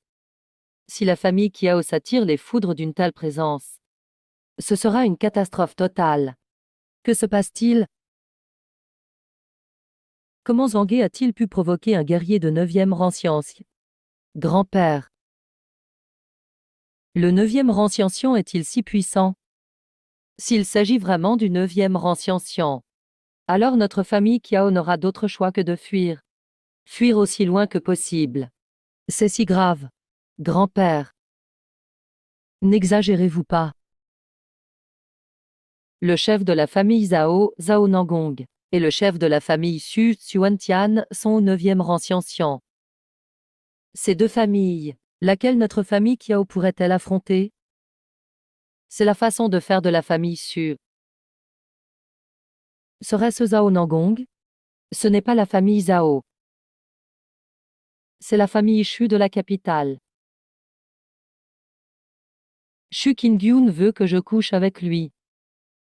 S1: Si la famille Kiao s'attire les foudres d'une telle présence, ce sera une catastrophe totale. Que se passe-t-il? Comment Zhanghe a-t-il pu provoquer un guerrier de 9e rang Xianxian? Grand-père. Le 9e rang Xianxian est-il si puissant? S'il s'agit vraiment du 9e rang Xianxian, alors notre famille Kiao n'aura d'autre choix que de fuir. Fuir aussi loin que possible. C'est si grave. Grand-père. N'exagérez-vous pas. Le chef de la famille Zhao, Zhao Nangong, et le chef de la famille Xu, Xuantian, sont au 9e rang Xianxian. Ces deux familles, laquelle notre famille Kiao pourrait-elle affronter? C'est la façon de faire de la famille Xu. Serait-ce Zhao Nangong? Ce n'est pas la famille Zhao. C'est la famille Xu de la capitale. Xu Qingyun veut que je couche avec lui.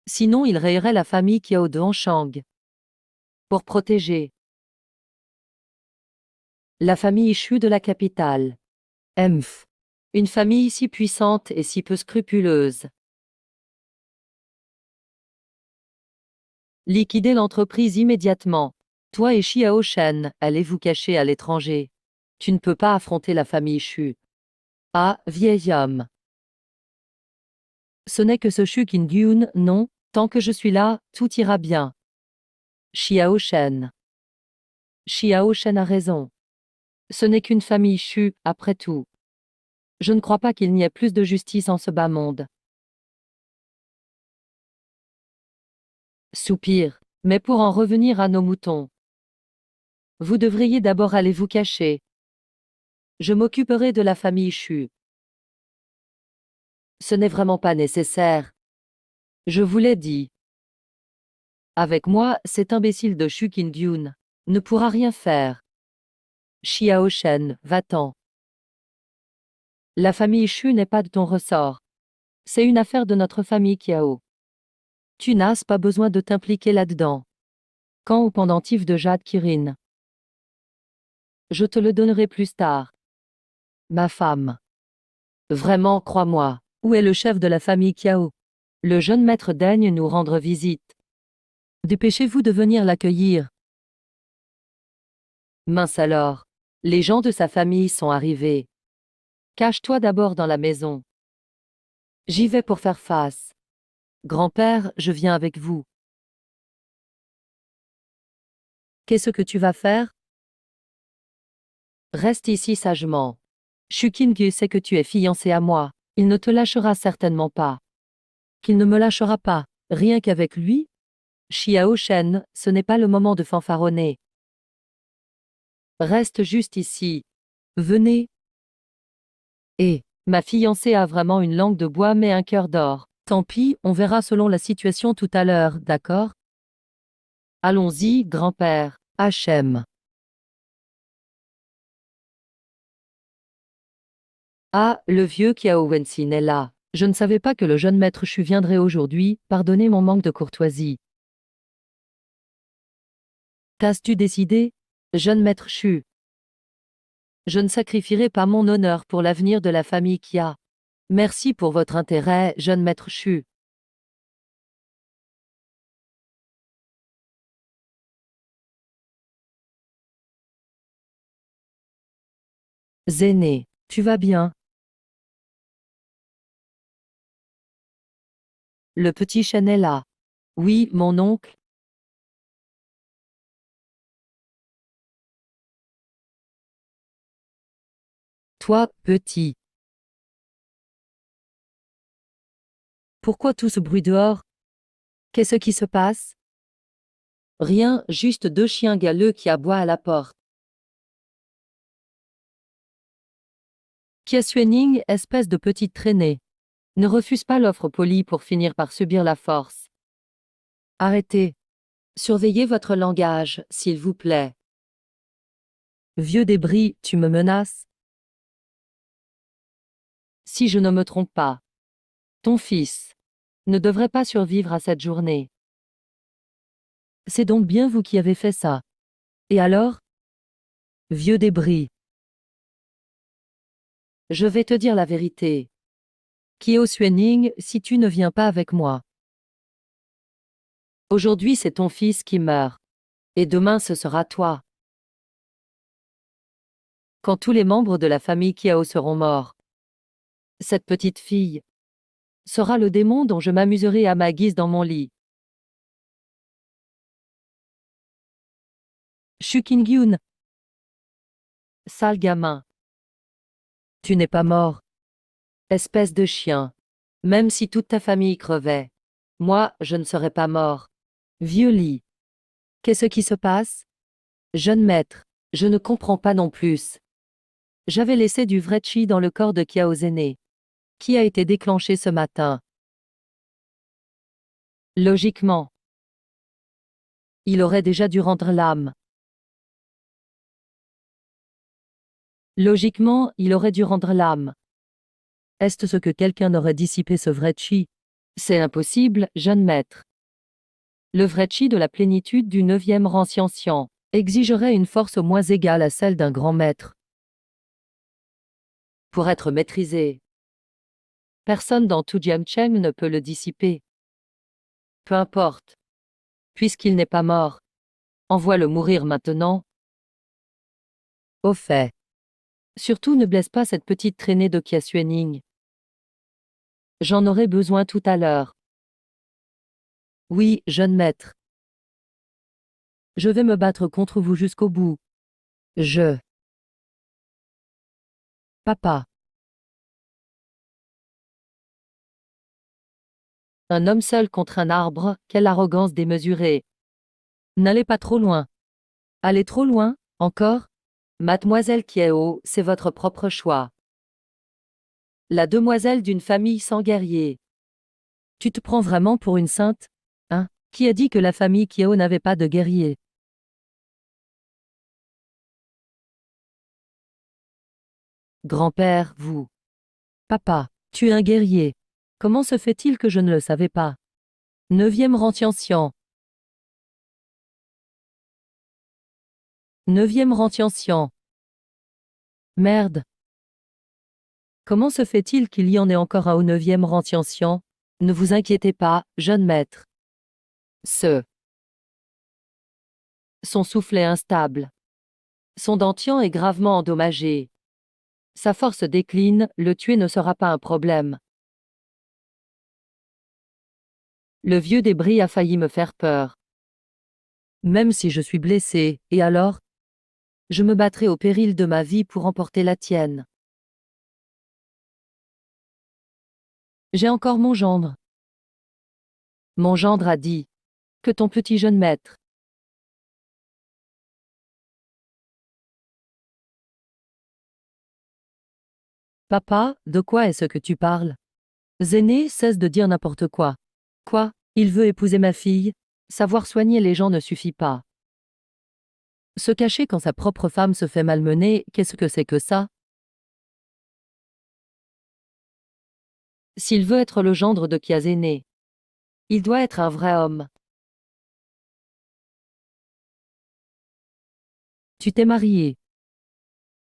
S1: Sinon il rayerait la famille Kiao de Hanshang. Pour protéger la famille Xu de la capitale. Emph. Une famille si puissante et si peu scrupuleuse. Liquider l'entreprise immédiatement. Toi et Xiao Shen, allez vous cacher à l'étranger. Tu ne peux pas affronter la famille Shu. Ah, vieil homme. Ce n'est que ce Shu Qingyun, non, tant que je suis là, tout ira bien. Xiao Shen. Xiao Shen a raison. Ce n'est qu'une famille Shu, après tout. Je ne crois pas qu'il n'y ait plus de justice en ce bas monde. Soupir. Mais pour en revenir à nos moutons. Vous devriez d'abord aller vous cacher. Je m'occuperai de la famille Shu. Ce n'est vraiment pas nécessaire. Je vous l'ai dit. Avec moi, cet imbécile de Shu Qingyun ne pourra rien faire. Xiao Shen, va-t'en. La famille Shu n'est pas de ton ressort. C'est une affaire de notre famille Kiao. Tu n'as pas besoin de t'impliquer là-dedans. Quand au pendentif de Jade Kirin. Je te le donnerai plus tard. Ma femme. Vraiment, crois-moi. Où est le chef de la famille Kiao? Le jeune maître daigne nous rendre visite. Dépêchez-vous de venir l'accueillir. Mince alors. Les gens de sa famille sont arrivés. Cache-toi d'abord dans la maison. J'y vais pour faire face. Grand-père, je viens avec vous. Qu'est-ce que tu vas faire? Reste ici sagement. Shu Qingyu sait que tu es fiancé à moi. Il ne te lâchera certainement pas. Qu'il ne me lâchera pas, rien qu'avec lui? Xiao Shen, ce n'est pas le moment de fanfaronner. Reste juste ici. Venez. Et, ma fiancée a vraiment une langue de bois mais un cœur d'or. Tant pis, on verra selon la situation tout à l'heure, d'accord? Allons-y, grand-père. Hachem. Ah, le vieux Kiao Wensin est là. Je ne savais pas que le jeune maître Shu viendrait aujourd'hui, pardonnez mon manque de courtoisie. T'as-tu décidé, jeune maître Shu? Je ne sacrifierai pas mon honneur pour l'avenir de la famille Kia. Merci pour votre intérêt, jeune maître Shu. Zéné, tu vas bien? Le petit Shen est là. Oui, mon oncle. Toi, petit. Pourquoi tout ce bruit dehors? Qu'est-ce qui se passe? Rien, juste deux chiens galeux qui aboient à la porte. Kia Xuening, espèce de petite traînée. Ne refuse pas l'offre polie pour finir par subir la force. Arrêtez. Surveillez votre langage, s'il vous plaît. Vieux débris, tu me menaces? Si je ne me trompe pas. Ton fils ne devrait pas survivre à cette journée. C'est donc bien vous qui avez fait ça. Et alors? Vieux débris. Je vais te dire la vérité. Kyo Xuening, si tu ne viens pas avec moi. Aujourd'hui c'est ton fils qui meurt. Et demain ce sera toi. Quand tous les membres de la famille Kiao seront morts. Cette petite fille sera le démon dont je m'amuserai à ma guise dans mon lit. Shu Qingyun. Sale gamin. Tu n'es pas mort. Espèce de chien. Même si toute ta famille crevait. Moi, je ne serais pas mort. Vieux lit. Qu'est-ce qui se passe? Jeune maître, je ne comprends pas non plus. J'avais laissé du vrai chi dans le corps de Kiao Zéné, qui a été déclenché ce matin. Logiquement, il aurait déjà dû rendre l'âme. Logiquement, il aurait dû rendre l'âme. Est-ce ce que quelqu'un aurait dissipé ce vrai chi? C'est impossible, jeune maître. Le vrai chi de la plénitude du 9e rang Xian exigerait une force au moins égale à celle d'un grand maître. Pour être maîtrisé, personne dans tout Jiamcheng ne peut le dissiper. Peu importe. Puisqu'il n'est pas mort, Envoie-le mourir maintenant. Au fait. Surtout ne blesse pas cette petite traînée de Kiasuening. J'en aurai besoin tout à l'heure. Oui, jeune maître. Je vais me battre contre vous jusqu'au bout. Papa. Un homme seul contre un arbre, quelle arrogance démesurée. N'allez pas trop loin. Allez trop loin, encore? Mademoiselle Kiao, c'est votre propre choix. La demoiselle d'une famille sans guerrier. Tu te prends vraiment pour une sainte? Hein? Qui a dit que la famille Kiao n'avait pas de guerrier? Grand-père, vous. Papa, tu es un guerrier. Comment se fait-il que je ne le savais pas? Neuvième rang Tiancian. Neuvième rang Tiancian. Merde. Comment se fait-il qu'il y en ait encore un au neuvième rang Tiancian? Ne vous inquiétez pas, jeune maître. Son soufflet instable. Son dentian est gravement endommagé. Sa force décline, le tuer ne sera pas un problème. Le vieux débris a failli me faire peur. Même si je suis blessé, et alors? Je me battrai au péril de ma vie pour emporter la tienne. J'ai encore mon gendre. Mon gendre a dit. Que ton petit jeune maître. Papa, de quoi est-ce que tu parles? Zéné, cesse de dire n'importe quoi. Quoi? Il veut épouser ma fille? Savoir soigner les gens ne suffit pas. Se cacher quand sa propre femme se fait malmener, qu'est-ce que c'est que ça? S'il veut être le gendre de Kiazéné, il doit être un vrai homme. Tu t'es marié.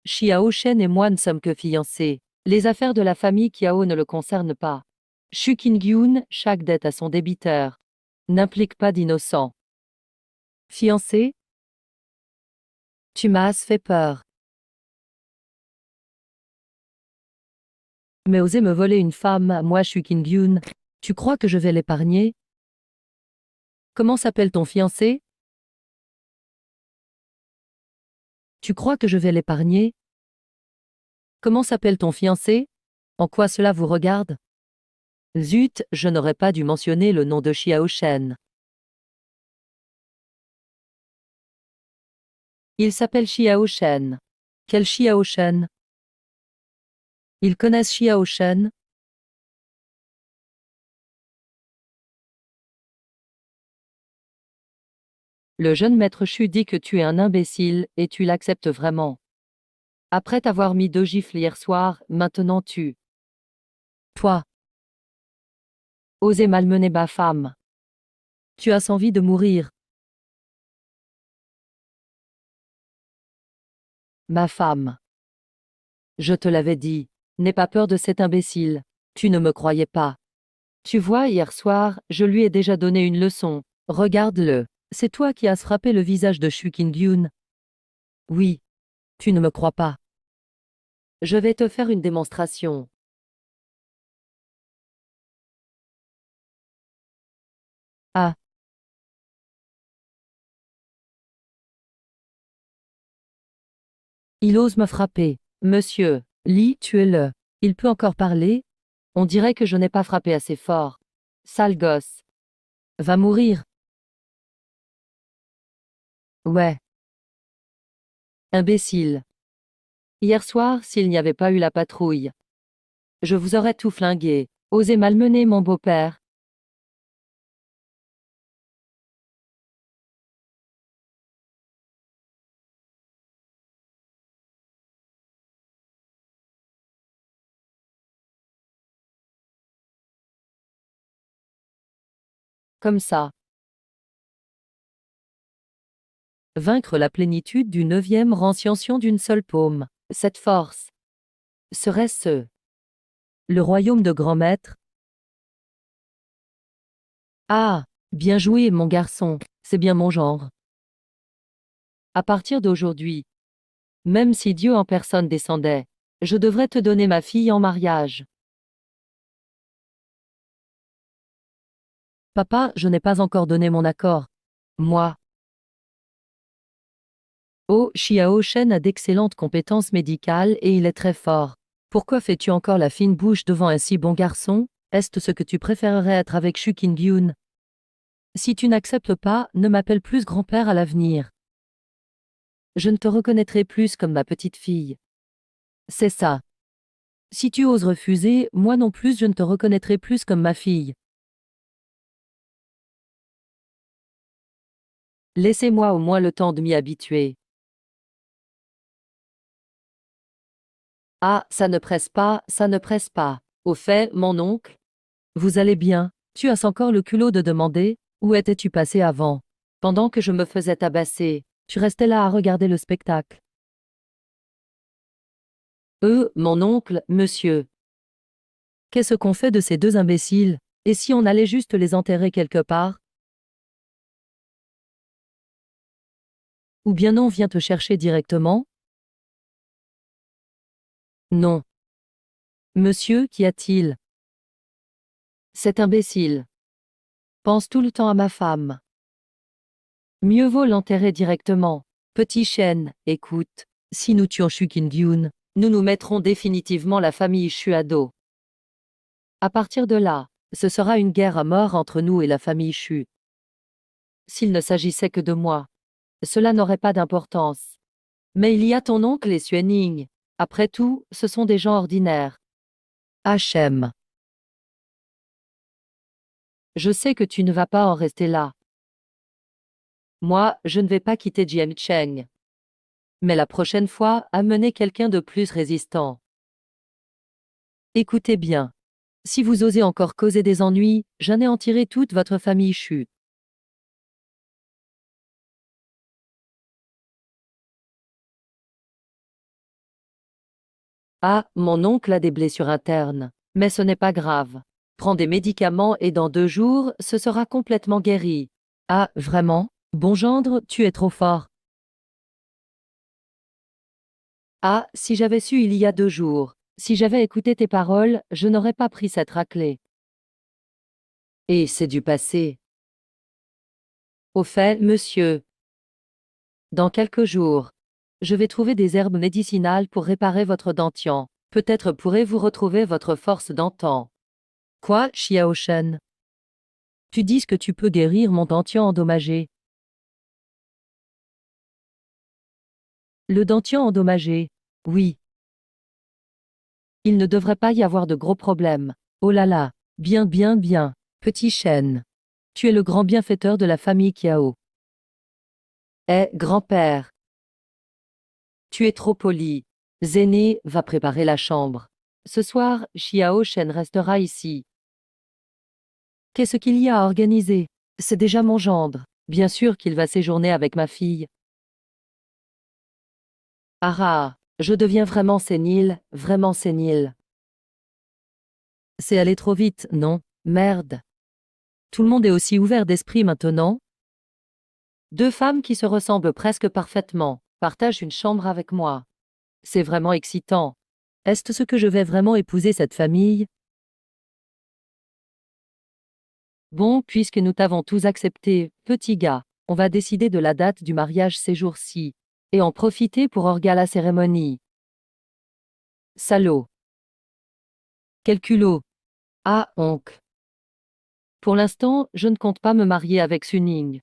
S1: Xiao Shen et moi ne sommes que fiancés. Les affaires de la famille Kiao ne le concernent pas. Shu Qingyun, chaque dette à son débiteur, n'implique pas d'innocent. Fiancé? Tu m'as fait peur. Mais oser me voler une femme, moi Shu Qingyun, tu crois que je vais l'épargner? Comment s'appelle ton fiancé? Tu crois que je vais l'épargner? Comment s'appelle ton fiancé? En quoi cela vous regarde? Zut, je n'aurais pas dû mentionner le nom de Xiao Shen. Il s'appelle Xiao Shen. Quel Xiao Shen? Ils connaissent Xiao Shen? Le jeune maître Shu dit que tu es un imbécile, et tu l'acceptes vraiment. Après t'avoir mis 2 gifles hier soir, maintenant tu. Toi. Oser malmener ma femme. Tu as envie de mourir. Ma femme. Je te l'avais dit. N'aie pas peur de cet imbécile. Tu ne me croyais pas. Tu vois, hier soir, je lui ai déjà donné une leçon. Regarde-le. C'est toi qui as frappé le visage de Shu Qingyun. Oui. Tu ne me crois pas. Je vais te faire une démonstration. Ah. Il ose me frapper. Monsieur, Li, tuez-le. Il peut encore parler? On dirait que je n'ai pas frappé assez fort. Sale gosse. Va mourir. Ouais. Imbécile. Hier soir, s'il n'y avait pas eu la patrouille, je vous aurais tout flingué. Osez malmener mon beau-père. Comme ça. Vaincre la plénitude du neuvième rang sciention d'une seule paume. Cette force. Serait-ce le royaume de grand maître? Ah, bien joué, mon garçon. C'est bien mon genre. À partir d'aujourd'hui, même si Dieu en personne descendait, je devrais te donner ma fille en mariage. Papa, je n'ai pas encore donné mon accord. Moi. Oh, Xiao Shen a d'excellentes compétences médicales et il est très fort. Pourquoi fais-tu encore la fine bouche devant un si bon garçon? Est-ce ce que tu préférerais être avec Shu Qingyun? Si tu n'acceptes pas, ne m'appelle plus grand-père à l'avenir. Je ne te reconnaîtrai plus comme ma petite fille. C'est ça. Si tu oses refuser, moi non plus je ne te reconnaîtrai plus comme ma fille. Laissez-moi au moins le temps de m'y habituer. Ah, ça ne presse pas, ça ne presse pas. Au fait, mon oncle, vous allez bien? Tu as encore le culot de demander, où étais-tu passé avant? Pendant que je me faisais tabasser, tu restais là à regarder le spectacle. Mon oncle, monsieur. Qu'est-ce qu'on fait de ces deux imbéciles? Et si on allait juste les enterrer quelque part? Ou bien on vient te chercher directement? Non. Monsieur, qu'y a-t-il? Cet imbécile pense tout le temps à ma femme. Mieux vaut l'enterrer directement. Petit chêne, écoute, si nous tuons Shu Qingyun, nous nous mettrons définitivement la famille Shu à dos. À partir de là, ce sera une guerre à mort entre nous et la famille Shu. S'il ne s'agissait que de moi, cela n'aurait pas d'importance. Mais il y a ton oncle et Suening. Après tout, ce sont des gens ordinaires. Hachem. Je sais que tu ne vas pas en rester là. Moi, je ne vais pas quitter Jiancheng. Mais la prochaine fois, amenez quelqu'un de plus résistant. Écoutez bien. Si vous osez encore causer des ennuis, j'anéantirai toute votre famille Shu. Ah, mon oncle a des blessures internes. Mais ce n'est pas grave. Prends des médicaments et dans 2 jours, ce sera complètement guéri. Ah, vraiment? Bon gendre, tu es trop fort. Ah, si j'avais su il y a 2 jours, si j'avais écouté tes paroles, je n'aurais pas pris cette raclée. Et c'est du passé. Au fait, monsieur, dans quelques jours, je vais trouver des herbes médicinales pour réparer votre dentian. Peut-être pourrez-vous retrouver votre force d'antan. Quoi, Xiao Shen? Tu dis que tu peux guérir mon dentian endommagé. Le dentian endommagé? Oui. Il ne devrait pas y avoir de gros problèmes. Oh là là, bien bien bien. Petit chêne. Tu es le grand bienfaiteur de la famille Kiao. Eh, grand-père. Tu es trop poli. Zéné, va préparer la chambre. Ce soir, Xiao Shen restera ici. Qu'est-ce qu'il y a à organiser? C'est déjà mon gendre. Bien sûr qu'il va séjourner avec ma fille. Ah ah, je deviens vraiment sénile, vraiment sénile. C'est aller trop vite, non? Merde. Tout le monde est aussi ouvert d'esprit maintenant? Deux femmes qui se ressemblent presque parfaitement, partagent une chambre avec moi. C'est vraiment excitant. Est-ce ce que je vais vraiment épouser cette famille? Bon, puisque nous t'avons tous accepté, petit gars, on va décider de la date du mariage ces jours-ci. Et en profiter pour orga la cérémonie. Salaud. Quel culot. Ah, oncle. Pour l'instant, je ne compte pas me marier avec Suning.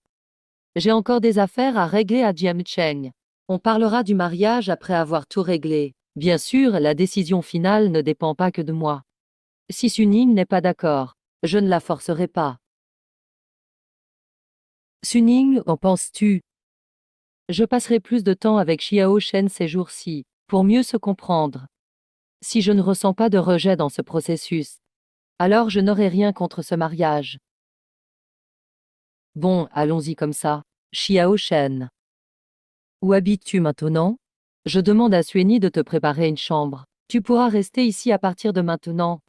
S1: J'ai encore des affaires à régler à Jiancheng. On parlera du mariage après avoir tout réglé. Bien sûr, la décision finale ne dépend pas que de moi. Si Suning n'est pas d'accord, je ne la forcerai pas. Suning, en penses-tu? Je passerai plus de temps avec Xiao Shen ces jours-ci, pour mieux se comprendre. Si je ne ressens pas de rejet dans ce processus, alors je n'aurai rien contre ce mariage. Bon, allons-y comme ça. Xiao Shen. Où habites-tu maintenant? Je demande à Sueni de te préparer une chambre. Tu pourras rester ici à partir de maintenant.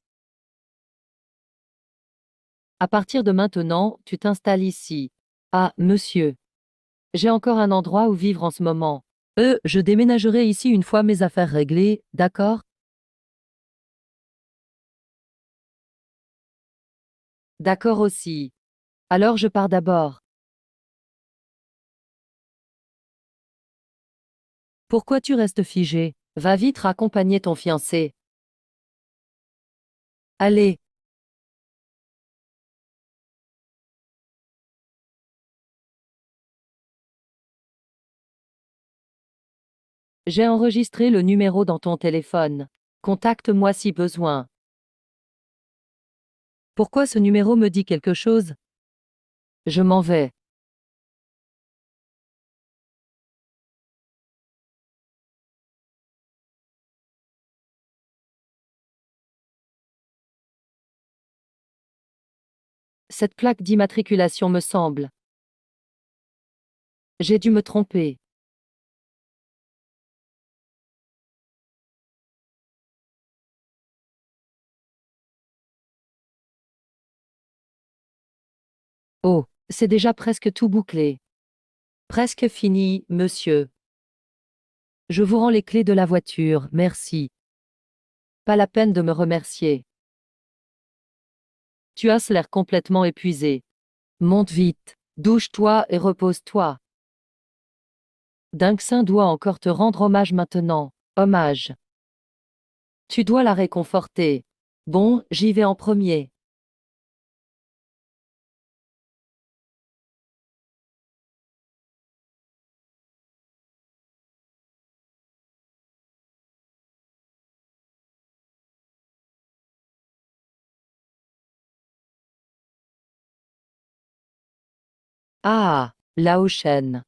S1: À partir de maintenant, tu t'installes ici. Ah, monsieur. J'ai encore un endroit où vivre en ce moment. Je déménagerai ici une fois mes affaires réglées, d'accord? D'accord aussi. Alors je pars d'abord. Pourquoi tu restes figé? Va vite raccompagner ton fiancé. Allez, j'ai enregistré le numéro dans ton téléphone. Contacte-moi si besoin. Pourquoi ce numéro me dit quelque chose? Je m'en vais. Cette plaque d'immatriculation me semble. J'ai dû me tromper. Oh, c'est déjà presque tout bouclé. Presque fini, monsieur. Je vous rends les clés de la voiture, merci. Pas la peine de me remercier. Tu as l'air complètement épuisé. Monte vite, douche-toi et repose-toi. Dinxin doit encore te rendre hommage maintenant. Hommage. Tu dois la réconforter. Bon, j'y vais en premier. Ah, Lao Shen.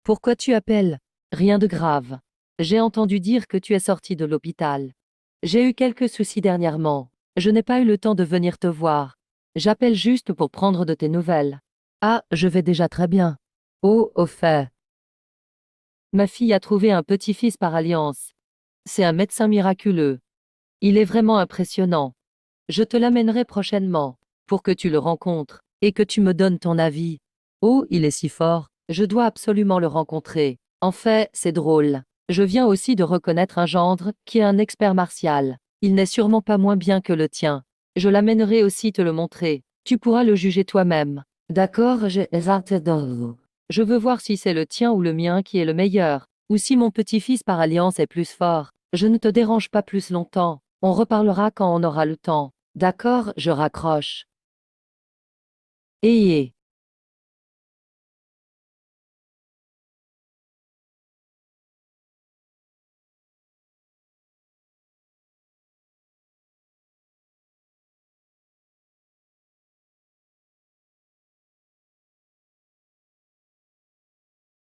S1: Pourquoi tu appelles? Rien de grave. J'ai entendu dire que tu es sorti de l'hôpital. J'ai eu quelques soucis dernièrement. Je n'ai pas eu le temps de venir te voir. J'appelle juste pour prendre de tes nouvelles. Ah, je vais déjà très bien. Oh, au fait. Ma fille a trouvé un petit-fils par alliance. C'est un médecin miraculeux. Il est vraiment impressionnant. Je te l'amènerai prochainement, pour que tu le rencontres, et que tu me donnes ton avis. Oh, il est si fort. Je dois absolument le rencontrer. En fait, c'est drôle. Je viens aussi de reconnaître un gendre qui est un expert martial. Il n'est sûrement pas moins bien que le tien. Je l'amènerai aussi te le montrer. Tu pourras le juger toi-même. D'accord, j'ai hâte de... Je veux voir si c'est le tien ou le mien qui est le meilleur, ou si mon petit-fils par alliance est plus fort. Je ne te dérange pas plus longtemps. On reparlera quand on aura le temps. D'accord, je raccroche. Ayez.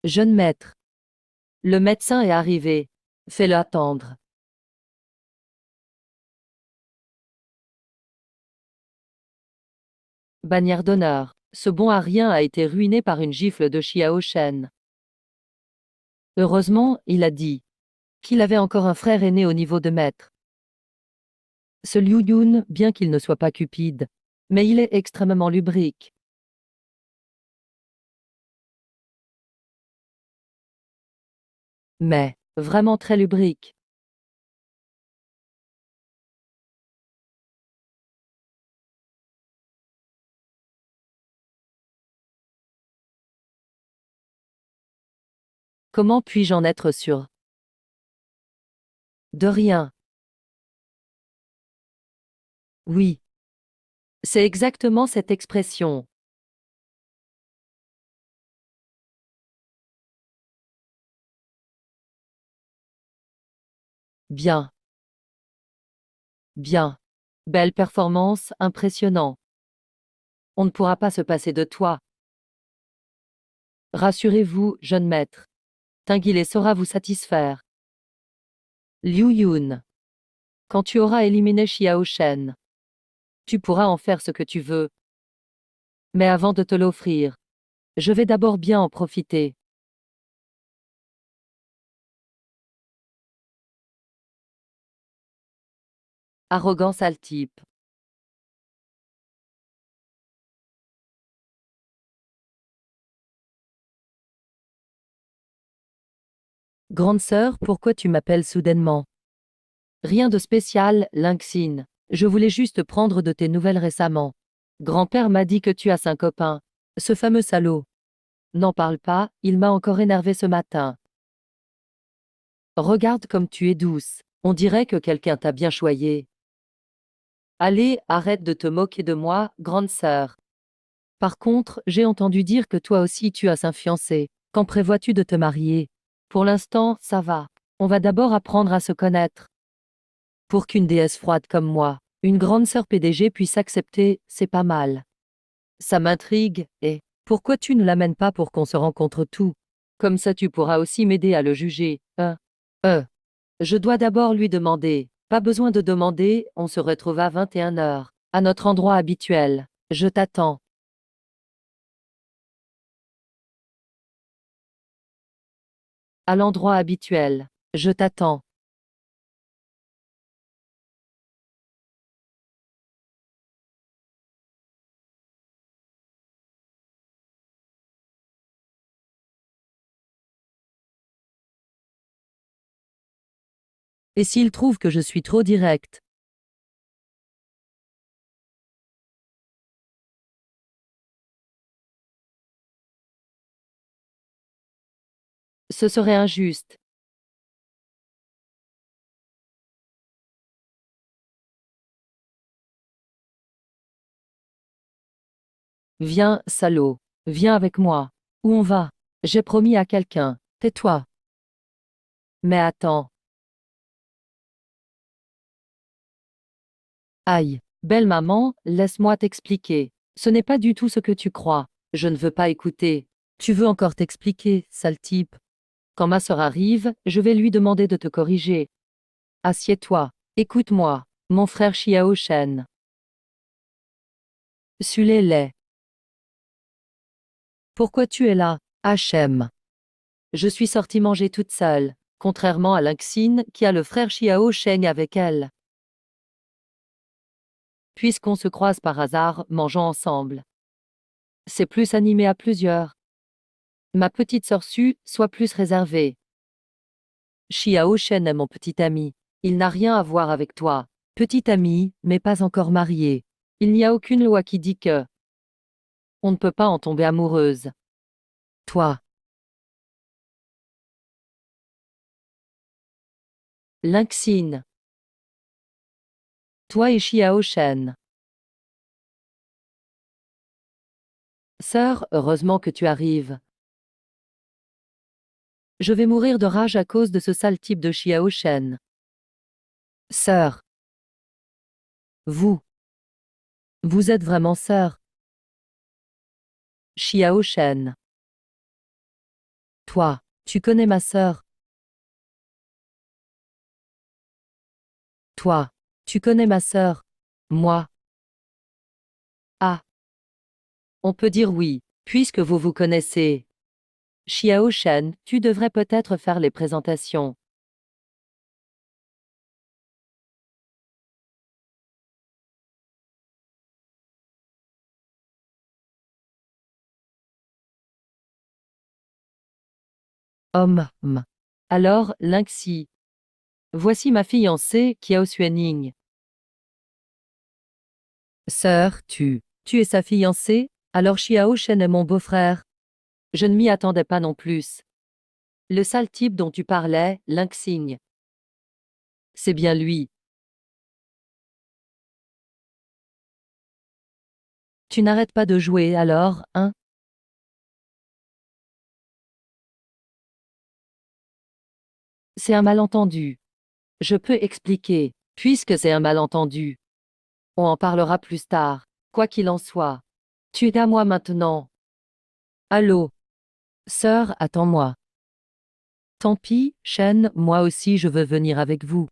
S1: Jeune maître. Le médecin est arrivé. Fais-le attendre. Bannière d'honneur. Ce bon à rien a été ruiné par une gifle de Xiao Shen. Heureusement, il a dit qu'il avait encore un frère aîné au niveau de maître. Ce Liu Yun, bien qu'il ne soit pas cupide, mais il est extrêmement lubrique. Mais, vraiment très lubrique. Comment puis-je en être sûr? De rien. Oui. C'est exactement cette expression. Bien. Bien. Belle performance, impressionnant. On ne pourra pas se passer de toi. Rassurez-vous, jeune maître. Tinguilet saura vous satisfaire. Liu Yun. Quand tu auras éliminé Xiao Shen, tu pourras en faire ce que tu veux. Mais avant de te l'offrir, je vais d'abord bien en profiter. Arrogant sale type. Grande sœur, pourquoi tu m'appelles soudainement? Rien de spécial, Lynxine. Je voulais juste prendre de tes nouvelles récemment. Grand-père m'a dit que tu as un copain. Ce fameux salaud. N'en parle pas, il m'a encore énervé ce matin. Regarde comme tu es douce. On dirait que quelqu'un t'a bien choyé. Allez, arrête de te moquer de moi, grande sœur. Par contre, j'ai entendu dire que toi aussi tu as un fiancé. Quand prévois-tu de te marier? Pour l'instant, ça va. On va d'abord apprendre à se connaître. Pour qu'une déesse froide comme moi, une grande sœur PDG puisse accepter, c'est pas mal. Ça m'intrigue, et pourquoi tu ne l'amènes pas pour qu'on se rencontre tout? Comme ça tu pourras aussi m'aider à le juger, hein? Je dois d'abord lui demander. Pas besoin de demander, on se retrouve à 21 heures, à notre endroit habituel. Je t'attends. À l'endroit habituel. Je t'attends. Et s'il trouve que je suis trop direct? Ce serait injuste. Viens, salaud. Viens avec moi. Où on va? J'ai promis à quelqu'un. Tais-toi. Mais attends. Aïe. Belle maman, laisse-moi t'expliquer. Ce n'est pas du tout ce que tu crois. Je ne veux pas écouter. Tu veux encore t'expliquer, sale type. Quand ma sœur arrive, je vais lui demander de te corriger. Assieds-toi. Écoute-moi. Mon frère Xiao Shen. Suis-les. Pourquoi tu es là, Hachem? Je suis sortie manger toute seule, contrairement à Lynxine qui a le frère Xiao Sheng avec elle. Puisqu'on se croise par hasard, mangeons ensemble. C'est plus animé à plusieurs. Ma petite sœur Su, sois plus réservée. Xiao Shen est mon petit ami. Il n'a rien à voir avec toi. Petit ami, mais pas encore marié. Il n'y a aucune loi qui dit que on ne peut pas en tomber amoureuse. Toi, Lynxine. Toi et Xiao Shen. Sœur, heureusement que tu arrives. Je vais mourir de rage à cause de ce sale type de Xiao Shen. Sœur. Vous. Vous êtes vraiment sœur. Xiao Shen. Toi. Tu connais ma sœur. Toi. Tu connais ma sœur. Moi. Ah. On peut dire oui, puisque vous vous connaissez. Xiao Shen, tu devrais peut-être faire les présentations. Alors, Lynxi. Voici ma fiancée, Kiao Xuening. Sœur, tu es sa fiancée? Alors Xiao Shen est mon beau-frère. Je ne m'y attendais pas non plus. Le sale type dont tu parlais, Lynxigne. C'est bien lui. Tu n'arrêtes pas de jouer alors, hein? C'est un malentendu. Je peux expliquer, puisque c'est un malentendu. On en parlera plus tard. Quoi qu'il en soit. Tu es à moi maintenant. Allô? Sœur, attends-moi. Tant pis, Shen, moi aussi je veux venir avec vous.